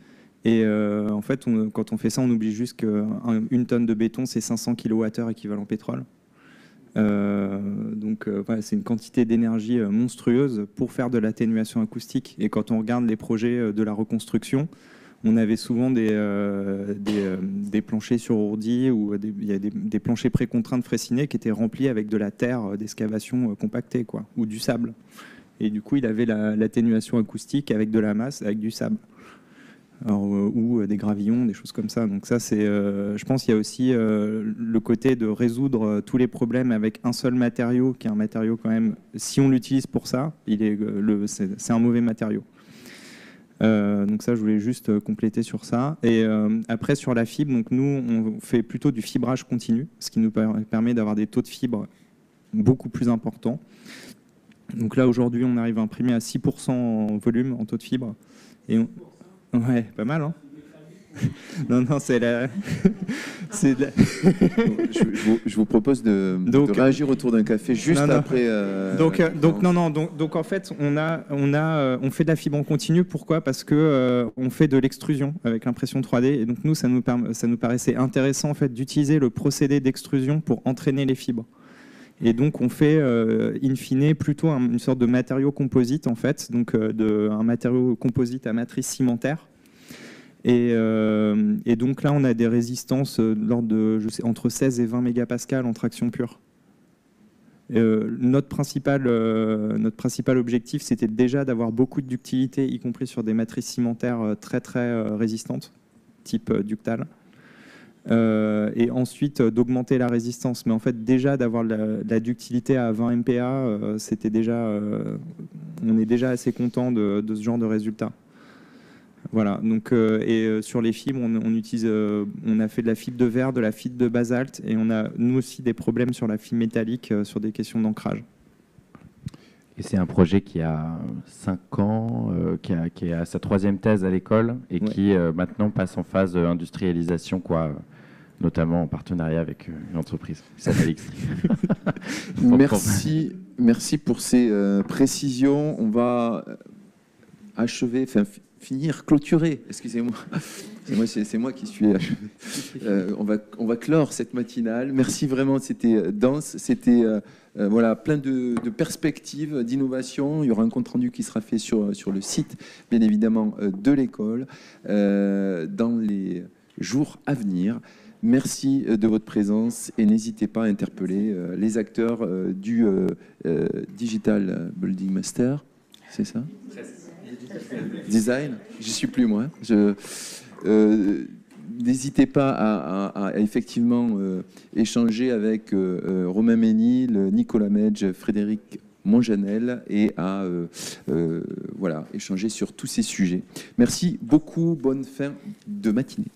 Et en fait, quand on fait ça, on oublie juste qu'une tonne de béton, c'est 500 kWh équivalent pétrole. Donc voilà, c'est une quantité d'énergie monstrueuse pour faire de l'atténuation acoustique. Et quand on regarde les projets de la reconstruction, on avait souvent des planchers sur ourdi ou il y a des planchers précontraints de Freycinet qui étaient remplis avec de la terre d'excavation compactée, quoi, ou du sable. Et du coup, il avait l'atténuation acoustique avec de la masse, avec du sable. Alors, ou des gravillons, des choses comme ça. Donc ça, je pense qu'il y a aussi le côté de résoudre tous les problèmes avec un seul matériau, qui est un matériau quand même, si on l'utilise pour ça, c'est un mauvais matériau. Donc ça, je voulais juste compléter sur ça. Et après, sur la fibre, donc nous, on fait plutôt du fibrage continu, ce qui nous permet d'avoir des taux de fibre beaucoup plus importants. Donc là, aujourd'hui, on arrive à imprimer à 6% en volume, en taux de fibre. Et ouais, pas mal, hein. Non, c'est la... je vous propose de réagir autour d'un café juste après. Donc en fait, on fait de la fibre en continu. Pourquoi? Parce que on fait de l'extrusion avec l'impression 3D. Et donc nous, ça nous paraissait intéressant en fait d'utiliser le procédé d'extrusion pour entraîner les fibres. Et donc on fait in fine plutôt une sorte de matériau composite en fait, donc un matériau composite à matrice cimentaire. Et donc là, on a des résistances d'ordre de, entre 16 et 20 mégapascales en traction pure. Notre principal objectif, c'était déjà d'avoir beaucoup de ductilité, y compris sur des matrices cimentaires très résistantes, type ductale. Et ensuite d'augmenter la résistance. Mais en fait, déjà d'avoir la ductilité à 20 MPa, c'était déjà, on est déjà assez content de ce genre de résultat. Voilà, donc, et sur les fibres, on a fait de la fibre de verre, de la fibre de basalte, et on a nous aussi des problèmes sur la fibre métallique, sur des questions d'ancrage. Et c'est un projet qui a 5 ans, qui est à sa 3e thèse à l'école, et qui maintenant passe en phase d'industrialisation, quoi, notamment en partenariat avec une entreprise qui s'appelle X. Merci pour ces précisions. On va clôturer, excusez-moi, c'est moi qui suis achevé. On va clore cette matinale. Merci vraiment, c'était dense, c'était voilà, plein de perspectives, d'innovation. Il y aura un compte-rendu qui sera fait sur le site, bien évidemment, de l'école, dans les jours à venir. Merci de votre présence et n'hésitez pas à interpeller les acteurs du Digital Building Master, c'est ça ? Design, j'y suis plus moi. N'hésitez pas à effectivement échanger avec Romain Ménil, Nicolas Medge, Frédéric Monjanel et à voilà, échanger sur tous ces sujets. Merci beaucoup, bonne fin de matinée.